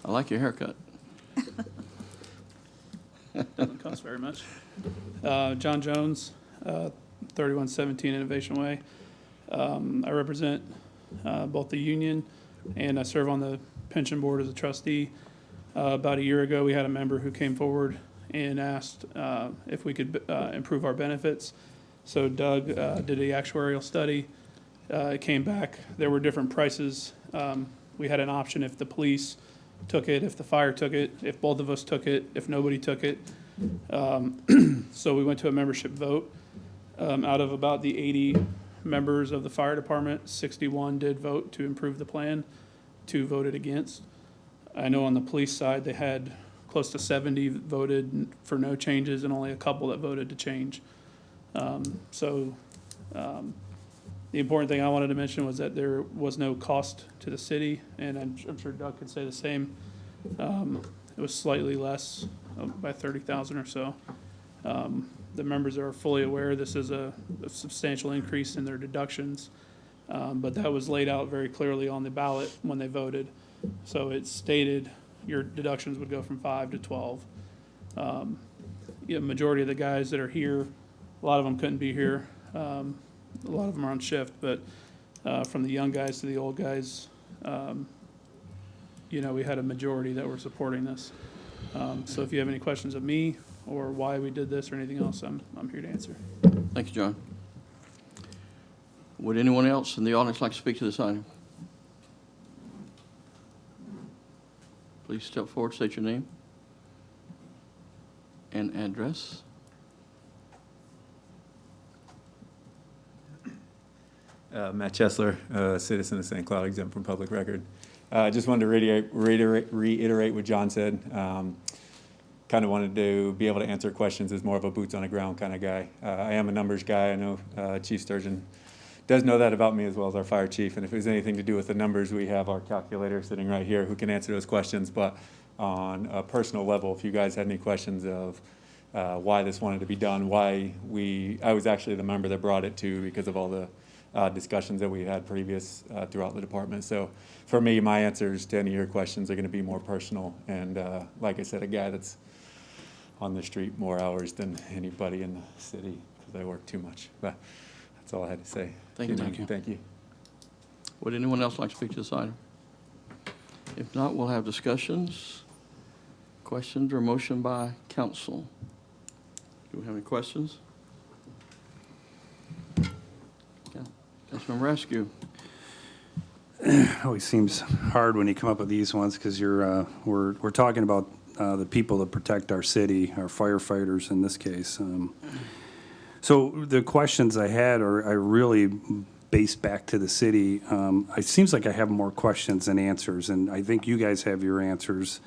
I like your haircut. Doesn't cost very much. John Jones, 3117 Innovation Way. I represent both the union and I serve on the pension board as a trustee. About a year ago, we had a member who came forward and asked if we could improve our benefits. So Doug did the actuarial study. It came back. There were different prices. We had an option if the police took it, if the fire took it, if both of us took it, if nobody took it. So we went to a membership vote. Out of about the 80 members of the fire department, 61 did vote to improve the plan, 2 voted against. I know on the police side, they had close to 70 voted for no changes and only a couple that voted to change. The important thing I wanted to mention was that there was no cost to the city, and I'm sure Doug could say the same. It was slightly less by 30,000 or so. The members are fully aware this is a substantial increase in their deductions, but that was laid out very clearly on the ballot when they voted. So it stated your deductions would go from 5 to 12. Majority of the guys that are here, a lot of them couldn't be here. A lot of them are on shift, but from the young guys to the old guys, we had a majority that were supporting this. So if you have any questions of me or why we did this or anything else, I'm here to answer. Thank you, John. Would anyone else in the audience like to speak to this item? Please step forward, state your name and address. Matt Chesler, citizen of St. Cloud, exempt from public record. I just wanted to reiterate what John said. Kind of wanted to be able to answer questions as more of a boots on the ground kind of guy. I am a numbers guy. I know Chief Sturgeon does know that about me as well as our fire chief. And if there's anything to do with the numbers, we have our calculator sitting right here who can answer those questions. But on a personal level, if you guys had any questions of why this wanted to be done, I was actually the member that brought it to because of all the discussions that we had previous throughout the department. So for me, my answers to any of your questions are going to be more personal. And like I said, a guy that's on the street more hours than anybody in the city because I work too much. But that's all I had to say. Thank you. Thank you. Would anyone else like to speak to this item? If not, we'll have discussions, questions, or motion by council. Do we have any questions? Yeah. Councilmember Askew. It always seems hard when you come up with these ones because we're talking about the people that protect our city, our firefighters in this case. So the questions I had are really based back to the city. It seems like I have more questions than answers, and I think you guys have your answers.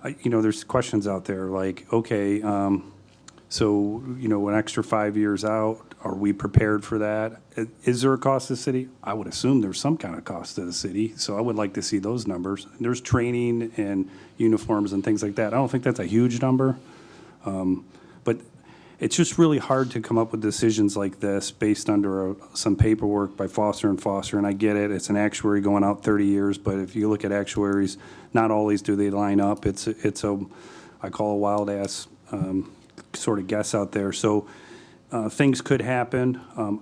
There's questions out there like, okay, so, an extra 5 years out, are we prepared for that? Is there a cost to the city? I would assume there's some kind of cost to the city, so I would like to see those numbers. There's training and uniforms and things like that. I don't think that's a huge number, but it's just really hard to come up with decisions like this based under some paperwork by Foster & Foster, and I get it. It's an actuary going out 30 years, but if you look at actuaries, not always do they line up. It's a I call a wild-ass sort of guess out there. So things could happen.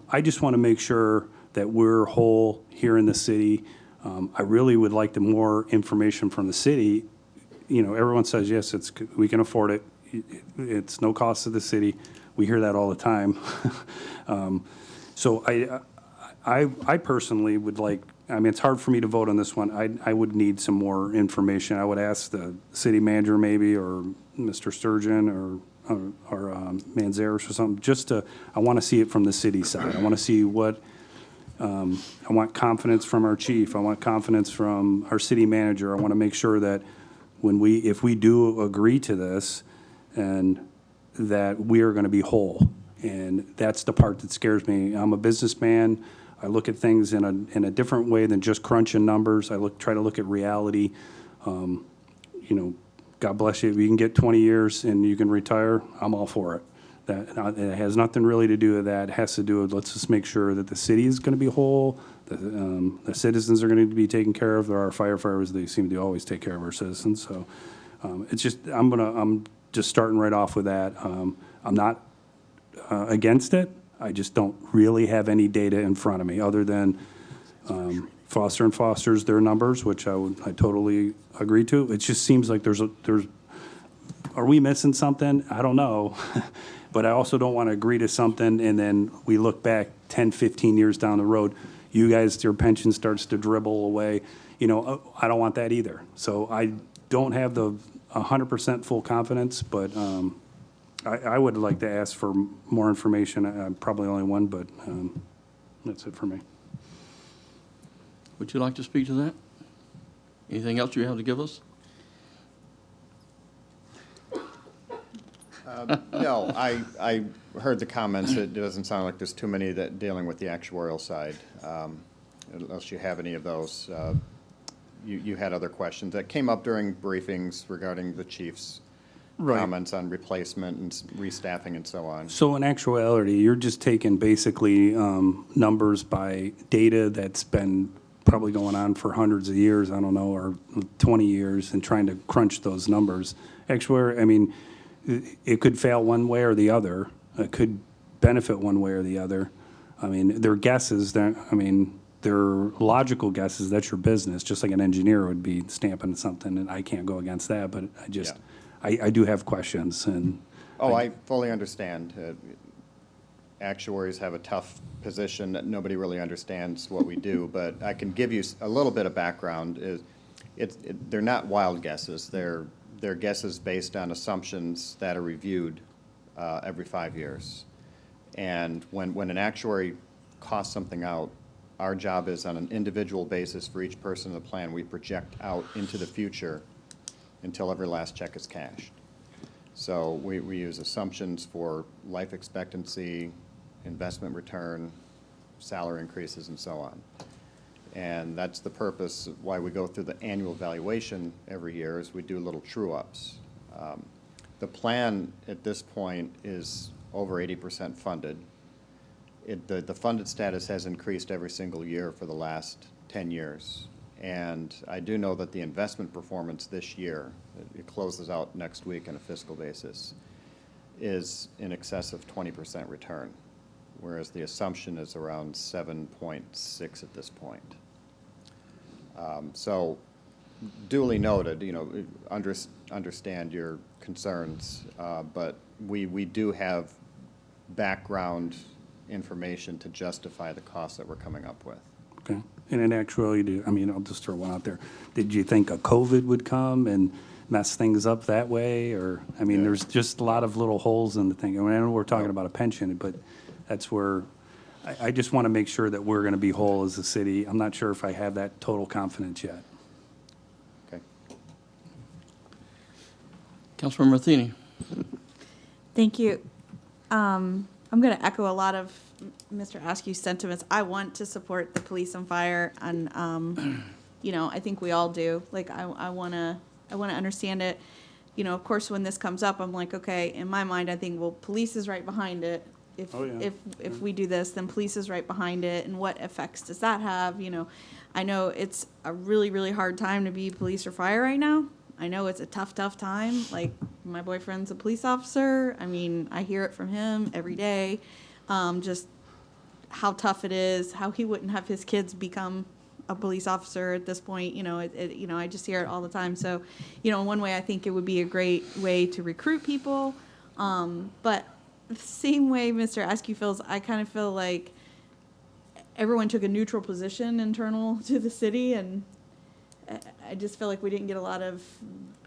I just want to make sure that we're whole here in the city. I really would like more information from the city. Everyone says, yes, we can afford it. It's no cost to the city. We hear that all the time. So I personally would like, it's hard for me to vote on this one. I would need some more information. I would ask the city manager maybe, or Mr. Sturgeon, or Manzares or something, I want to see it from the city side. I want to see I want confidence from our chief. I want confidence from our city manager. I want to make sure that if we do agree to this, and that we are going to be whole. And that's the part that scares me. I'm a businessman. I look at things in a different way than just crunching numbers. I try to look at reality. God bless you. If you can get 20 years and you can retire, I'm all for it. It has nothing really to do with that. It has to do with, let's just make sure that the city is going to be whole, the citizens are going to be taken care of. There are firefighters, they seem to always take care of our citizens. So it's just, I'm just starting right off with that. I'm not against it. I just don't really have any data in front of me other than Foster & Foster's, their numbers, which I totally agree to. It just seems like are we missing something? I don't know. But I also don't want to agree to something and then we look back 10, 15 years down the road, you guys, your pension starts to dribble away. I don't want that either. So I don't have the 100% full confidence, but I would like to ask for more information. I'm probably only one, but that's it for me. Would you like to speak to that? Anything else you have to give us? No, I heard the comments. It doesn't sound like there's too many that dealing with the actuarial side. Unless you have any of those, you had other questions that came up during briefings regarding the chief's comments on replacement and restaffing and so on. So in actuality, you're just taking basically numbers by data that's been probably going on for hundreds of years, I don't know, or 20 years, and trying to crunch those numbers. Actually, it could fail one way or the other. It could benefit one way or the other. They're guesses. They're logical guesses. That's your business. Just like an engineer would be stamping something, and I can't go against that. But I do have questions. I fully understand. Actuaries have a tough position that nobody really understands what we do, but I can give you a little bit of background. They're not wild guesses. They're guesses based on assumptions that are reviewed every 5 years. And when an actuary costs something out, our job is on an individual basis for each person in the plan. We project out into the future until every last check is cashed. So we use assumptions for life expectancy, investment return, salary increases, and so on. And that's the purpose of why we go through the annual valuation every year, is we do little true-ups. The plan at this point is over 80% funded. the funded status has increased every single year for the last 10 years. And I do know that the investment performance this year, it closes out next week on a fiscal basis, is in excess of 20% return, whereas the assumption is around 7.6 at this point. So duly noted, understand your concerns, but we do have background information to justify the costs that we're coming up with. Okay. And in actuality, I'll just throw one out there. Did you think a COVID would come and mess things up that way? Or, there's just a lot of little holes in the thing. I know we're talking about a pension, but that's where I just want to make sure that we're going to be whole as a city. I'm not sure if I have that total confidence yet. Okay. Councilmember Matheny. Thank you. I'm going to echo a lot of Mr. Askew's sentiments. I want to support the police and fire, and I think we all do. Like, I want to understand it. Of course, when this comes up, I'm like, okay. In my mind, I think, well, police is right behind it. If we do this, then police is right behind it, and what effects does that have? I know it's a really, really hard time to be police or fire right now. I know it's a tough time. Like, my boyfriend's a police officer. I hear it from him every day. Just how tough it is, how he wouldn't have his kids become a police officer at this point. I just hear it all the time. So, in one way, I think it would be a great way to recruit people. But the same way Mr. Askew feels, I kind of feel like everyone took a neutral position internal to the city, and I just feel like we didn't get a lot of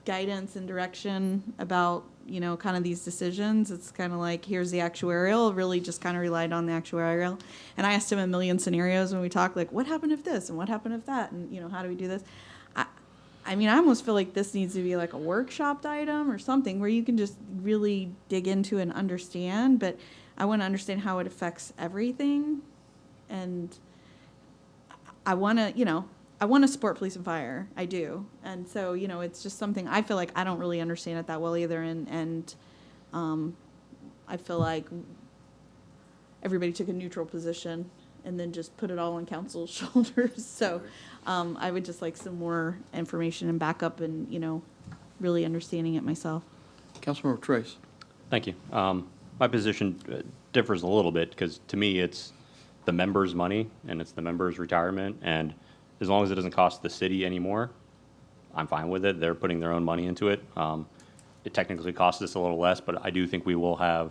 guidance and direction about, kind of these decisions. It's kind of like, here's the actuarial, really just kind of relied on the actuarial. And I asked him a million scenarios when we talked, like, what happened if this and what happened if that? And, how do we do this? I almost feel like this needs to be like a workshopped item or something where you can just really dig into and understand. But I want to understand how it affects everything. And I want to support police and fire. I do. And so, it's just something I feel like I don't really understand it that well either. And I feel like everybody took a neutral position and then just put it all on council's shoulders. So I would just like some more information and backup and, really understanding it myself. Councilmember Trace. Thank you. My position differs a little bit because to me it's the members' money and it's the members' retirement, and as long as it doesn't cost the city anymore, I'm fine with it. They're putting their own money into it. It technically costs us a little less, but I do think we will have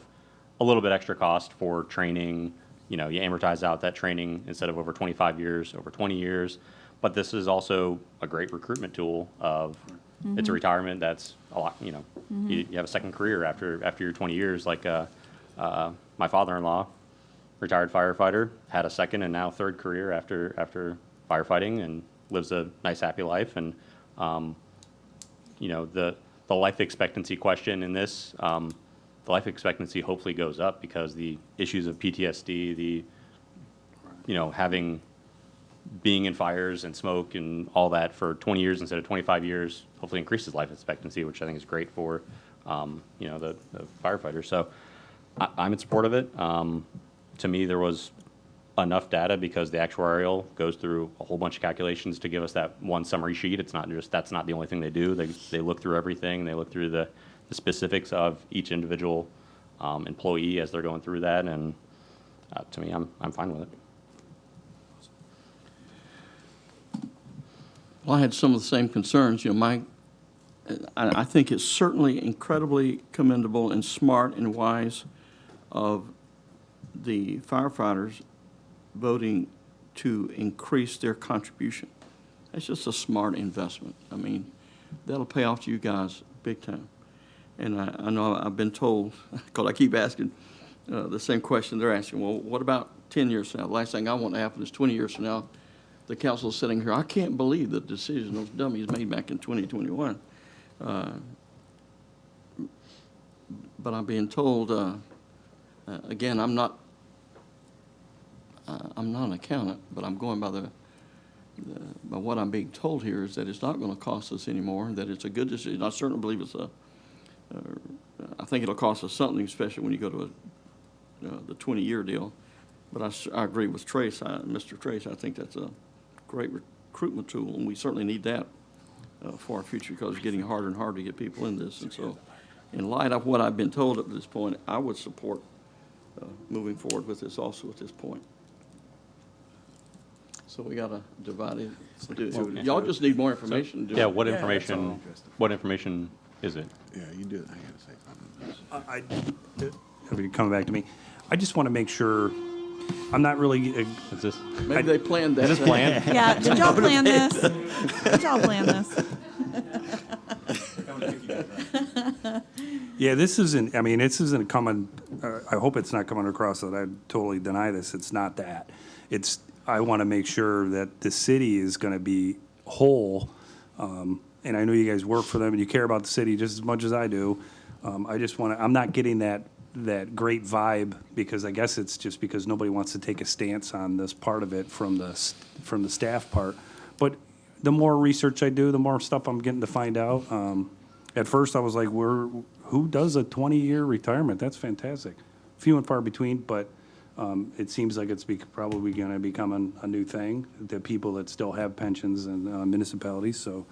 a little bit extra cost for training. You amortize out that training instead of over 25 years, over 20 years. But this is also a great recruitment tool of it's a retirement that's a lot, you have a second career after your 20 years. Like my father-in-law, retired firefighter, had a second and now third career after firefighting and lives a nice, happy life. And, the life expectancy question in this, the life expectancy hopefully goes up because the issues of PTSD, being in fires and smoke and all that for 20 years instead of 25 years hopefully increases life expectancy, which I think is great for, the firefighters. So I'm in support of it. To me, there was enough data because the actuarial goes through a whole bunch of calculations to give us that one summary sheet. It's not just, that's not the only thing they do. They look through everything. They look through the specifics of each individual employee as they're going through that. And to me, I'm fine with it. Well, I had some of the same concerns. I think it's certainly incredibly commendable and smart and wise of the firefighters voting to increase their contribution. It's just a smart investment. That'll pay off to you guys big time. And I know I've been told, because I keep asking the same question they're asking, well, what about 10 years from now? The last thing I want to happen is 20 years from now, the council's sitting here, I can't believe the decision those dummies made back in 2021. But I'm being told, again, I'm not an accountant, but I'm going by by what I'm being told here is that it's not going to cost us anymore, that it's a good decision. I certainly believe I think it'll cost us something, especially when you go to the 20-year deal. But I agree with Trace, Mr. Trace. I think that's a great recruitment tool, and we certainly need that for our future because it's getting harder and harder to get people in this. And so in light of what I've been told up to this point, I would support moving forward with this also at this point. So we got to divide it. Y'all just need more information. Yeah, what information is it? Yeah, you do it. I gotta say something. I mean, coming back to me, I just want to make sure, I'm not really. Is this? Maybe they planned that. Is this planned? Yeah, did y'all plan this? Did y'all plan this? Yeah, this isn't coming, I hope it's not coming across that I totally deny this. It's not that. I want to make sure that the city is going to be whole. And I know you guys work for them and you care about the city just as much as I do. I'm not getting that great vibe because I guess it's just because nobody wants to take a stance on this part of it from the staff part. But the more research I do, the more stuff I'm getting to find out. At first I was like, who does a 20-year retirement? That's fantastic. Few and far between, but it seems like it's probably going to become a new thing, the people that still have pensions in municipalities. So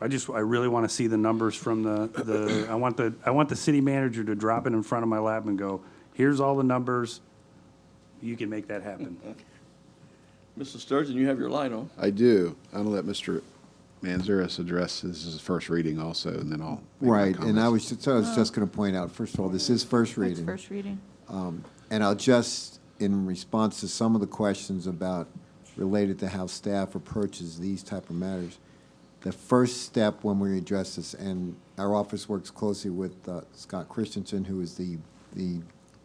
I really want to see the numbers from I want the city manager to drop it in front of my lap and go, here's all the numbers. You can make that happen. Mr. Sturgeon, you have your light on. I do. I'm gonna let Mr. Manzares address this as first reading also, and then I'll make my Right, and I was comments. just going to point out, first of all, this is first reading. It's first reading. And I'll just, in response to some of the questions related to how staff approaches these type of matters, the first step when we address this, and our office works closely with Scott Christensen, who is the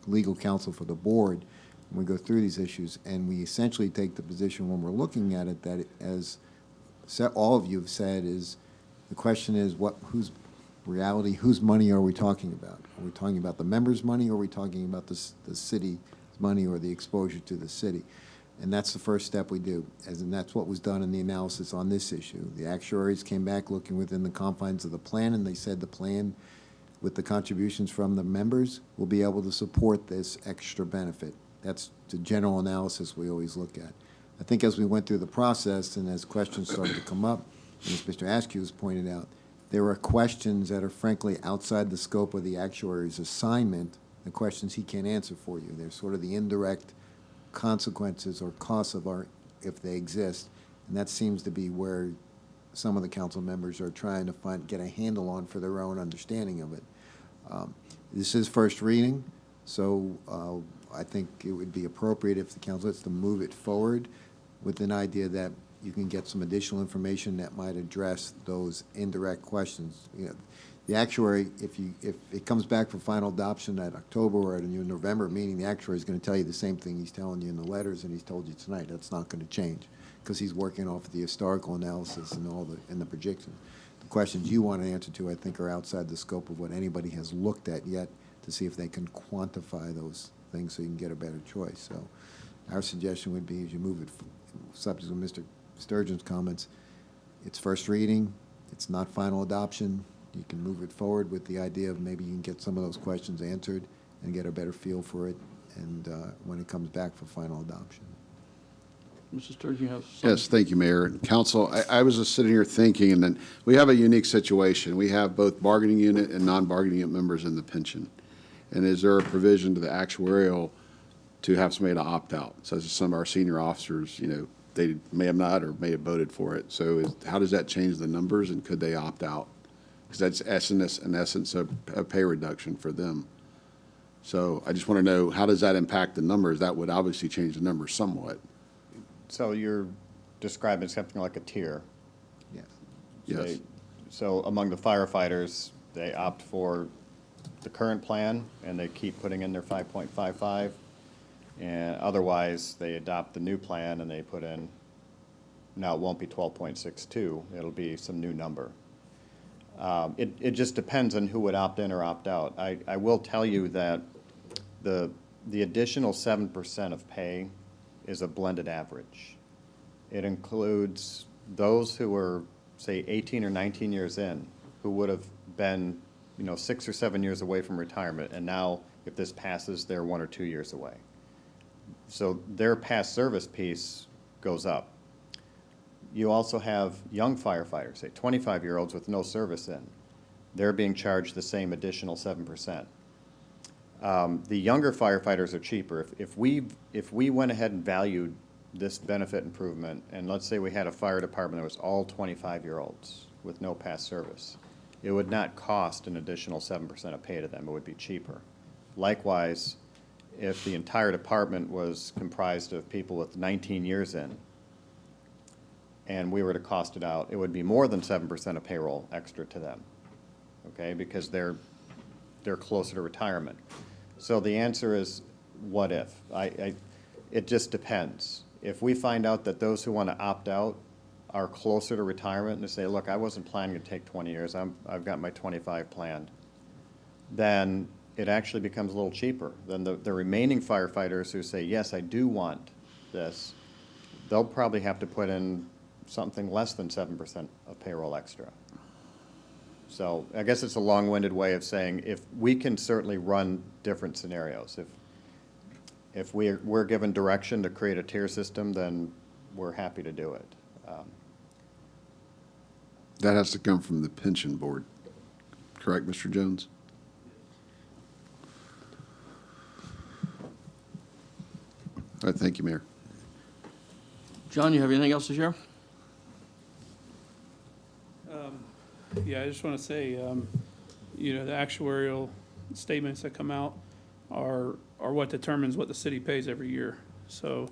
legal counsel for the board, and we go through these issues, and we essentially take the position when we're looking at it that, as all of you have said, is the question is whose money are we talking about? Are we talking about the members' money, or are we talking about the city's money or the exposure to the city? And that's the first step we do, and that's what was done in the analysis on this issue. The actuaries came back looking within the confines of the plan, and they said the plan, with the contributions from the members, will be able to support this extra benefit. That's the general analysis we always look at. I think as we went through the process and as questions started to come up, and as Mr. Askew has pointed out, there are questions that are frankly outside the scope of the actuary's assignment, the questions he can't answer for you. They're sort of the indirect consequences or costs if they exist, and that seems to be where some of the council members are trying to get a handle on for their own understanding of it. This is first reading, so I think it would be appropriate if the council is to move it forward with an idea that you can get some additional information that might address those indirect questions. You know, the actuary, if it comes back for final adoption at October or at a new November meeting, the actuary is going to tell you the same thing he's telling you in the letters and he's told you tonight. That's not going to change because he's working off the historical analysis and the projections. The questions you want to answer to, I think, are outside the scope of what anybody has looked at yet to see if they can quantify those things so you can get a better choice. So our suggestion would be, as you move it, subject to Mr. Sturgeon's comments, it's first reading, it's not final adoption. You can move it forward with the idea of maybe you can get some of those questions answered and get a better feel for it, and when it comes back for final adoption. Mr. Sturgeon, you have something? Yes, thank you, Mayor. And Council, I was just sitting here thinking, and then we have a unique situation. We have both bargaining unit and non-bargaining unit members in the pension. And is there a provision to the actuarial to have somebody to opt out, such as some of our senior officers, they may have not or may have voted for it. So how does that change the numbers, and could they opt out? Because that's in essence a pay reduction for them. So I just want to know, how does that impact the numbers? That would obviously change the numbers somewhat. So you're describing something like a tier. Yes. Yes. So among the firefighters, they opt for the current plan and they keep putting in their 5.55. And otherwise, they adopt the new plan and they put in, now it won't be 12.62, it'll be some new number. It just depends on who would opt in or opt out. I will tell you that the additional 7% of pay is a blended average. It includes those who are, say, 18 or 19 years in, who would have been, 6 or 7 years away from retirement, and now, if this passes, they're 1 or 2 years away. So their past service piece goes up. You also have young firefighters, say 25-year-olds with no service in. They're being charged the same additional 7%. The younger firefighters are cheaper. If we went ahead and valued this benefit improvement, and let's say we had a fire department that was all 25-year-olds with no past service, it would not cost an additional 7% of pay to them. It would be cheaper. Likewise, if the entire department was comprised of people with 19 years in, and we were to cost it out, it would be more than 7% of payroll extra to them, okay? Because they're closer to retirement. So the answer is, what if? It just depends. If we find out that those who want to opt out are closer to retirement and they say, look, I wasn't planning to take 20 years, I've got my 25 planned, then it actually becomes a little cheaper. Then the remaining firefighters who say, yes, I do want this, they'll probably have to put in something less than 7% of payroll extra. So I guess it's a long-winded way of saying, if we can certainly run different scenarios. If we're given direction to create a tier system, then we're happy to do it. That has to come from the pension board, correct, Mr. Jones? All right, thank you, Mayor. John, you have anything else to share? Yeah, I just want to say, you know, the actuarial statements that come out are what determines what the city pays every year. So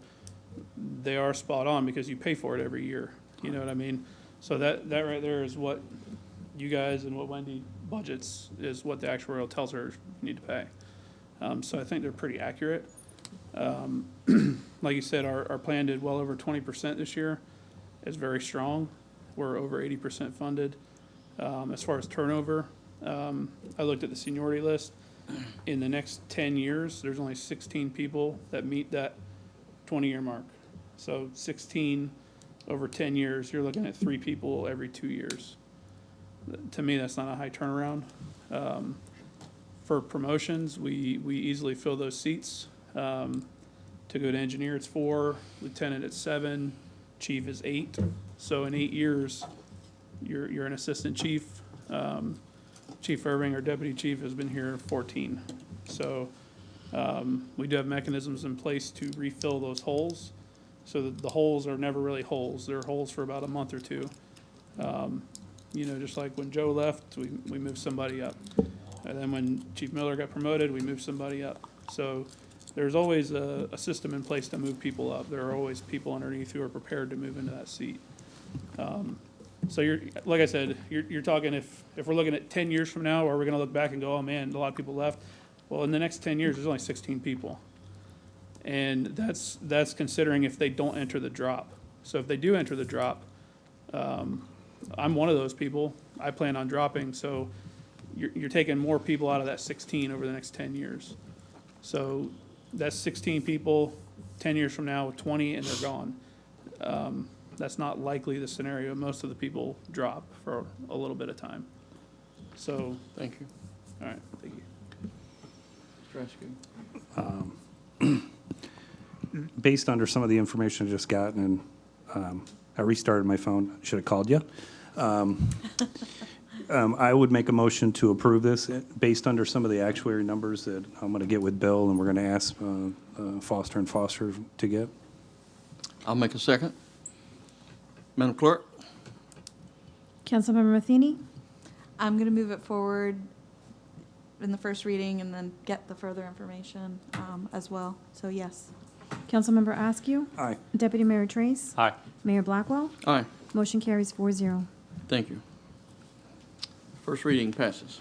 they are spot on because you pay for it every year. You know what I mean? So that right there is what you guys and what Wendy budgets is what the actuarial tells her you need to pay. So I think they're pretty accurate. Like you said, our plan did well over 20% this year. It's very strong. We're over 80% funded. As far as turnover, I looked at the seniority list. In the next 10 years, there's only 16 people that meet that 20-year mark. So 16 over 10 years, you're looking at 3 people every 2 years. To me, that's not a high turnaround. For promotions, we easily fill those seats. To go to engineer, it's 4, lieutenant, it's 7, chief is 8. So in 8 years, you're an assistant chief. Chief Irving, our deputy chief, has been here 14. So we do have mechanisms in place to refill those holes. So that the holes are never really holes. They're holes for about a month or 2. You know, just like when Joe left, we moved somebody up. And then when Chief Miller got promoted, we moved somebody up. So there's always a system in place to move people up. There are always people underneath who are prepared to move into that seat. So you're, like I said, you're talking if we're looking at 10 years from now, are we going to look back and go, oh man, a lot of people left? Well, in the next 10 years, there's only 16 people. And that's considering if they don't enter the drop. So if they do enter the drop, I'm one of those people. I plan on dropping. So you're taking more people out of that 16 over the next 10 years. So that's 16 people 10 years from now, 20, and they're gone. That's not likely the scenario. Most of the people drop for a little bit of time. So, Thank you. all right, thank you. Based under some of the information I just gotten, and I restarted my phone, should have called you. I would make a motion to approve this based under some of the actuary numbers that I'm going to get with Bill and we're going to ask Foster and Foster to get. I'll make a second. Madam Clerk? Councilmember Matheny? I'm going to move it forward in the first reading and then get the further information as well. So yes. Councilmember Askew? Aye. Deputy Mayor Trace? Aye. Mayor Blackwell? Aye. Motion carries 4-0. Thank you. First reading passes.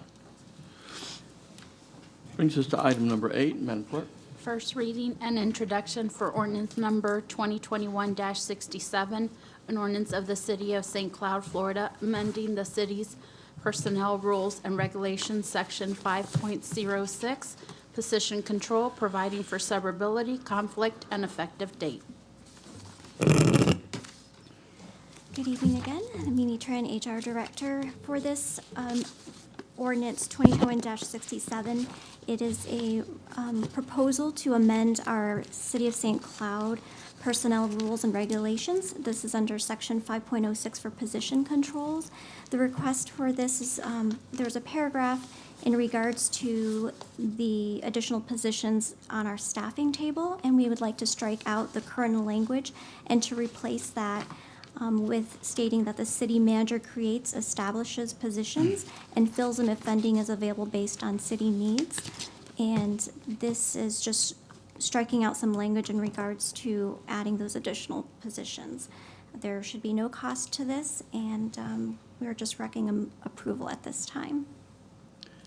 Brings us to item number 8, Madam Clerk. First reading and introduction for ordinance number 2021-67, an ordinance of the City of St. Cloud, Florida, amending the city's personnel rules and regulations, section 5.06, position control, providing for severability, conflict, and effective date. Good evening again. I'm Mimi Tran, HR Director. For this ordinance 2021-67. It is a proposal to amend our City of St. Cloud personnel rules and regulations. This is under section 5.06 for position controls. The request for this is, there's a paragraph in regards to the additional positions on our staffing table, and we would like to strike out the current language and to replace that with stating that the city manager creates, establishes positions, and fills them if funding is available based on city needs. And this is just striking out some language in regards to adding those additional positions. There should be no cost to this, and we're just recommending approval at this time.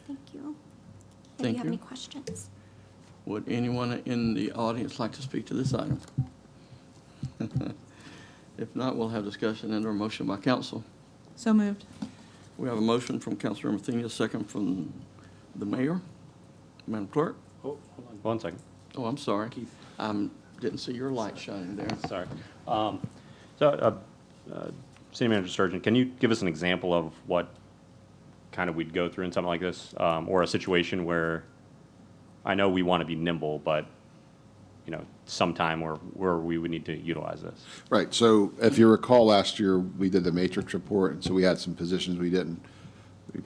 Thank you. If Thank you have you. any questions. Would anyone in the audience like to speak to this item? If not, we'll have discussion and or motion by council. So moved. We have a motion from Councilor Matheny, a second from the mayor. Madam Clerk? Oh, hold on. 1 second. Oh, I'm sorry. Didn't see your light shining there. Sorry. City Manager Sturgeon, can you give us an example of what kind of we'd go through in something like this? Or a situation where, I know we want to be nimble, but, sometime where we would need to utilize this? Right, so if you recall, last year, we did the matrix report, and so we had some positions we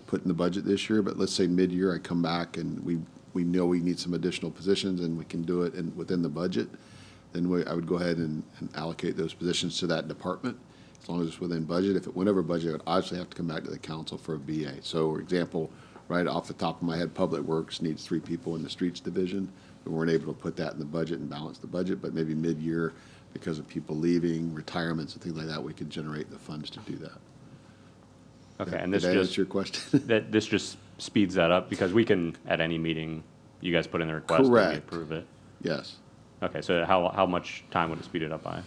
put in the budget this year, but let's say mid-year, I come back and we know we need some additional positions and we can do it within the budget, then I would go ahead and allocate those positions to that department, as long as it's within budget. If it went over budget, it would obviously have to come back to the council for a BA. So, for example, right off the top of my head, Public Works needs 3 people in the streets division. We weren't able to put that in the budget and balance the budget, but maybe mid-year, because of people leaving, retirements and things like that, we could generate the funds to do that. Okay, and Did this that just answer your question? this just speeds that up, because we can, at any meeting, you guys put in the request and we Correct. approve it. Yes, Okay, so how much time would it speed it up by?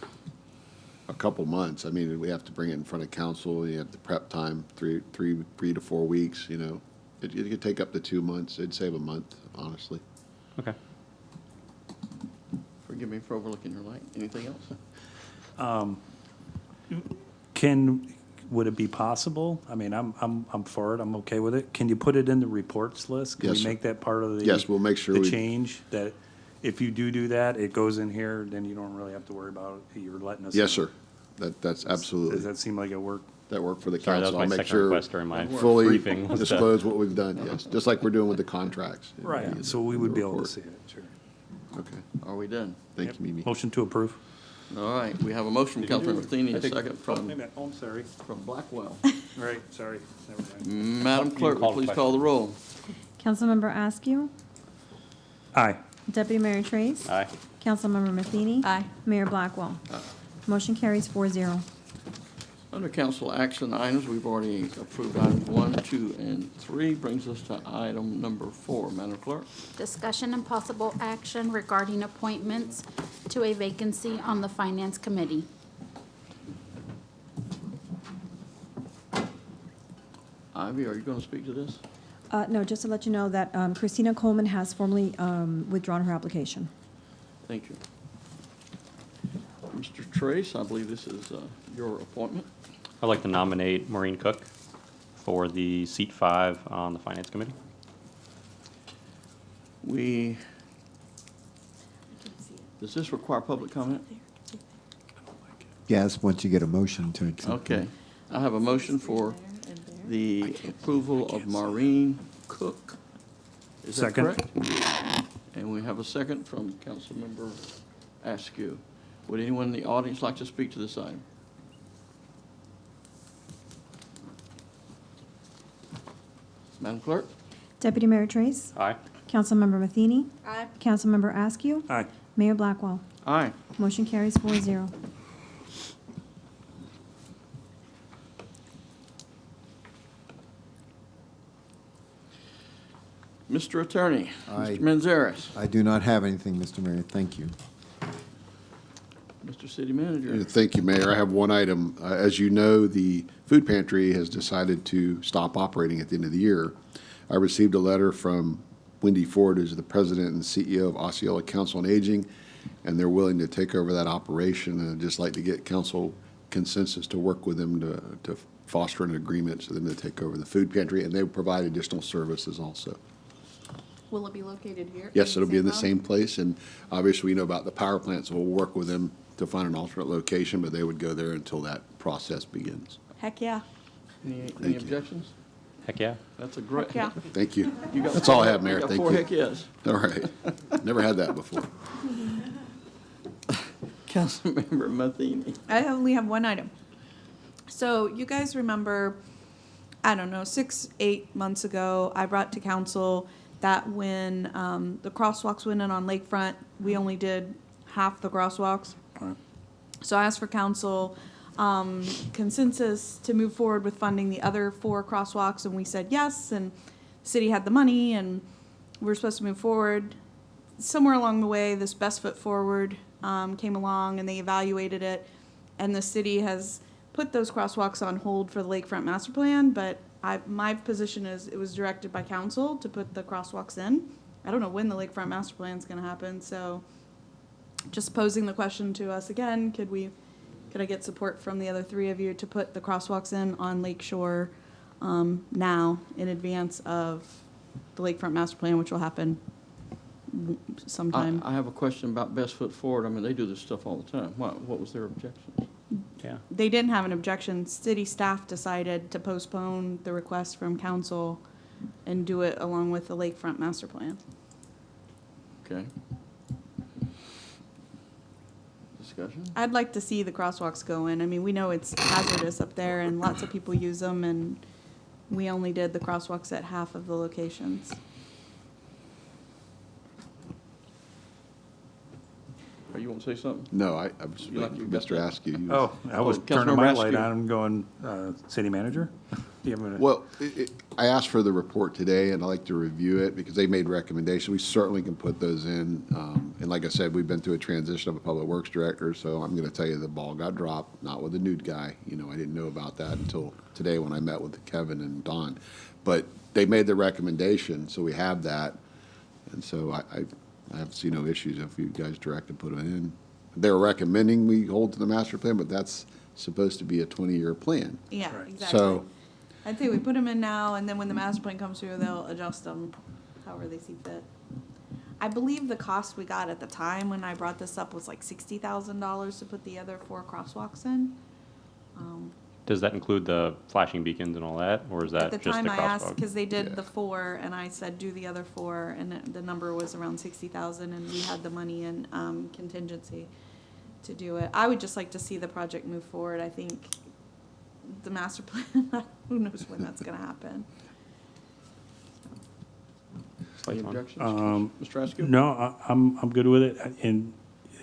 a couple months. I mean, we have to bring it in front of council, you have the prep time, three to 4 weeks, It could take up to 2 months. It'd save a month, honestly. Okay. Forgive me for overlooking your light. Anything else? Would it be possible? I mean, I'm for it, I'm okay with it. Can you put it in the reports list? Can Yes, we sir. make that part of the? Yes, we'll make sure The we- change, that if you do that, it goes in here, then you don't really have to worry about it, you're letting us. Yes, know. sir. That's absolutely. Does that seem like it worked? That work for the Sorry, that council. was I'll my make second sure request during my fully briefing was to- disclose what we've done, yes, just like we're doing with the contracts. Right, so we would be able to see it, sure. Okay, Are we done? thank you, Mimi. Motion to approve. All right, we have a motion from Councilor Matheny, a second Oh, wait a from minute. Oh, I'm sorry. Blackwell. Right, sorry, never mind. Madam Clerk, call will the please call the roll. Councilmember Askew, Aye. Deputy Mayor Trace. Aye. Councilmember Matheny. Aye. Mayor Blackwell. Motion carries 4-0. Under council action items, we've already approved items 1, 2, and 3. Brings us to item number 4. Madam Clerk? Discussion and possible action regarding appointments to a vacancy on the Finance Committee. Ivy, are you going to speak to this? No, just to let you know that Christina Coleman has formally withdrawn her application. Thank you. Mr. Trace, I believe this is your appointment. I'd like to nominate Maureen Cook for the seat 5 on the Finance Committee. Does this require public comment? Yes, once you get a motion to accept. Okay. I have a motion for the approval of Maureen Cook. Is that Second. correct? And we have a second from Councilmember Askew. Would anyone in the audience like to speak to this item? Madam Clerk? Deputy Mayor Trace. Aye. Councilmember Matheny. Aye. Councilmember Askew. Aye. Mayor Blackwell. Aye. Motion carries 4-0. Mr. Attorney, Aye. Mr. Manzares, I do not have anything, Mr. Mayor. Thank you. Mr. City Manager. Thank you, Mayor. I have one item. As you know, the food pantry has decided to stop operating at the end of the year. I received a letter from Wendy Ford, who's the president and CEO of Osceola Council on Aging, and they're willing to take over that operation. And I'd just like to get council consensus to work with them to foster an agreement so them to take over the food pantry, and they provide additional services also. Will it be located here? Yes, it'll be in the Cove? same place, and obviously we know about the power plant, so we'll work with them to find an alternate location, but they would go there until that process begins. Heck, yeah. Any objections? Heck, yeah. That's a great. Heck, yeah. Thank you. You got That's all I four- have, Mayor. you got Thank four you. heck yes. All right. Never had that before. Councilmember Matheny. I only have one item. So you guys remember, I don't know, 6, 8 months ago, I brought to council that when the crosswalks went in on Lakefront, we only did half the crosswalks. So I asked for council consensus to move forward with funding the other 4 crosswalks, and we said yes, and city had the money, and we were supposed to move forward. Somewhere along the way, this Best Foot Forward came along, and they evaluated it, and the city has put those crosswalks on hold for the Lakefront Master Plan, but my position is it was directed by council to put the crosswalks in. I don't know when the Lakefront Master Plan is going to happen, so just posing the question to us again, could I get support from the other 3 of you to put the crosswalks in on Lakeshore now in advance of the Lakefront Master Plan, which will happen sometime? I have a question about Best Foot Forward. I mean, they do this stuff all the time. What was their objection? Yeah. They didn't have an objection. City staff decided to postpone the request from council and do it along with the Lakefront Master Plan. Okay. Discussion? I'd like to see the crosswalks go in. I mean, we know it's hazardous up there and lots of people use them, and we only did the crosswalks at half of the locations. You want to say something? No, I was You like- waiting you for Mr. got that? Askew. He Oh, I was turning Councilmember my Askew. light on and going, city manager? Do you have a- Well, I asked for the report today, and I'd like to review it, because they made recommendations. We certainly can put those in. And like I said, we've been through a transition of a public works director, so I'm going to tell you the ball got dropped, not with the nude guy. You know, I didn't know about that until today when I met with Kevin and Don. But they made the recommendation, so we have that. And so I have seen no issues if you guys direct to put it in. They're recommending we hold to the master plan, but that's supposed to be a 20-year plan. Yeah, exactly. So, I'd say we put them in now, and then when the master plan comes through, they'll adjust them however they see fit. I believe the cost we got at the time when I brought this up was like $60,000 to put the other 4 crosswalks in. Does that include the flashing beacons and all that, or is that At the just the time I asked, crosswalk? because they did the 4, and I said, do the other 4, and the number was around 60,000, and we had the money in contingency to do it. I would just like to see the project move forward. I think the master plan, who knows when that's gonna happen. Any objections? Mr. Askew? No, I'm good with it. And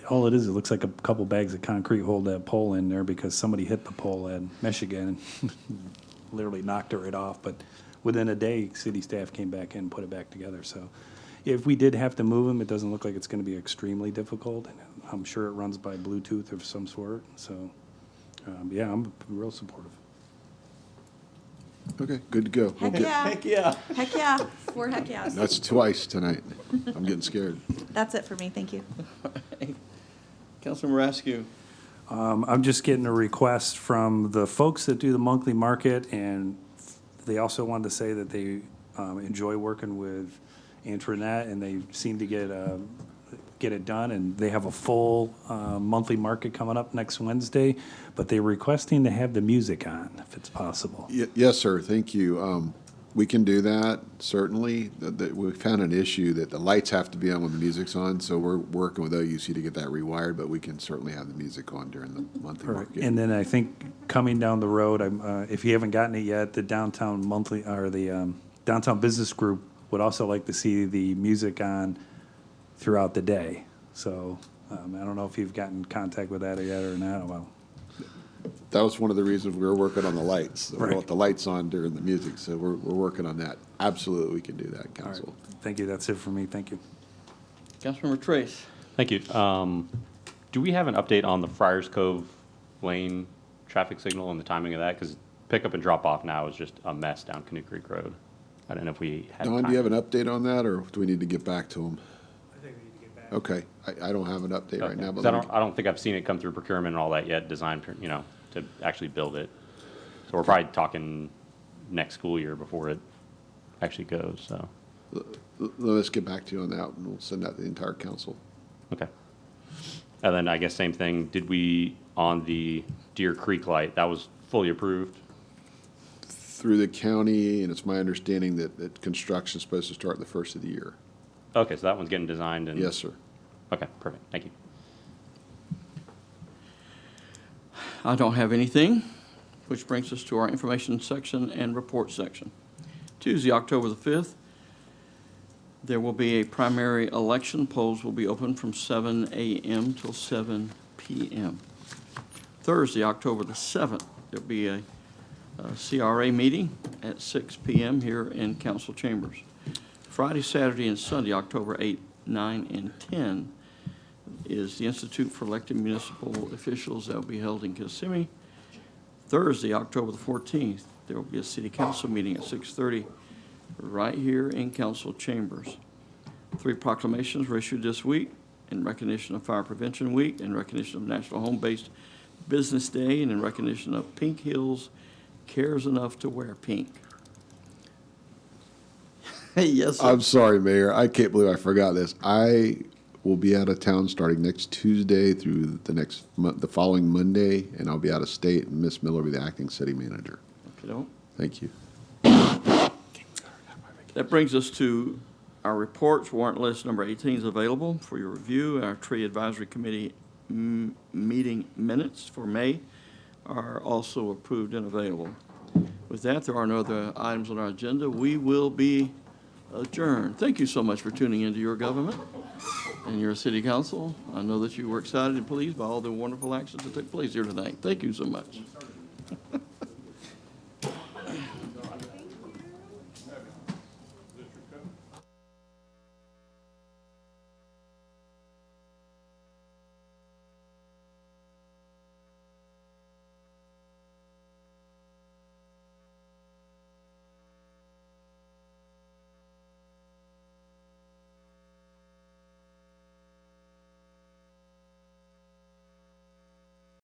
all it looks like a couple bags of concrete hold that pole in there because somebody hit the pole in Michigan and literally knocked it right off. But within a day, city staff came back in and put it back together. So if we did have to move them, it doesn't look like it's going to be extremely difficult. And I'm sure it runs by Bluetooth of some sort. So, yeah, I'm real supportive. okay, good to go. Heck yeah. Heck yeah. Heck yeah. 4 heck yeahs. That's twice tonight. I'm getting scared. That's it for me. Thank you. Councilmember Askew. I'm just getting a request from the folks that do the monthly market, and they also wanted to say that they enjoy working with Antoinette, and they seem to get it done, and they have a full monthly market coming up next Wednesday, but they're requesting to have the music on, if it's possible. Yes, sir, thank you. We can do that, certainly. We found an issue that the lights have to be on when the music's on, so we're working with OUC to get that rewired, but we can certainly have the music on during the monthly market. And then I think coming down the road, if you haven't gotten it yet, the downtown monthly, or the downtown business group would also like to see the music on throughout the day. So I don't know if you've gotten in contact with that yet or not. Well, That was one of the reasons we were working on the lights. We Right. want the lights on during the music, so we're working on that. Absolutely, we can do that, council. thank you. That's it for me. Thank you. Councilmember Trace. Thank you. Do we have an update on the Friars Cove lane traffic signal and the timing of that? Because pickup and drop off now is just a mess down Canoe Creek Road. I don't know if we had Don, time. do you have an update on that, or do we need to get back to them? I think we need to get back. Okay, I don't have an update right now, but I don't think I've seen it come through procurement and all that yet, designed, to to actually build it. So we're probably talking next school year before it actually goes, so. Let's get back to you on that, and we'll send that to the entire council. Okay. And then I guess same thing, did we, on the Deer Creek light, that was fully approved? Through the county, and it's my understanding that construction is supposed to start the first of the year. Okay, so that one's getting designed and? Yes, sir. Okay, perfect, thank you. I don't have anything, which brings us to our information section and report section. Tuesday, October the 5th, there will be a primary election. Polls will be open from 7 a.m. till 7 p.m. Thursday, October the 7th, there'll be a CRA meeting at 6 p.m. here in council chambers. Friday, Saturday, and Sunday, October 8, 9, and 10, is the Institute for Elected Municipal Officials that will be held in Kissimmee. Thursday, October the 14th, there will be a city council meeting at 6:30 right here in council chambers. 3 proclamations were issued this week in recognition of Fire Prevention Week, in recognition of National Home-Based Business Day, and in recognition of Pink Hills Cares Enough to Wear Pink. Yes, sir. I'm sorry, Mayor. I can't believe I forgot this. I will be out of town starting next Tuesday through the following Monday, and I'll be out of state, and Miss Miller will be the acting city manager. Okay, Thank you. that brings us to our reports. Warrant list number 18 is available for your review. Our Tree Advisory Committee meeting minutes for May are also approved and available. With that, there are no other items on our agenda. We will be adjourned. Thank you so much for tuning into your government and your city council. I know that you were excited and pleased by all the wonderful actions that took place here tonight. Thank you so much.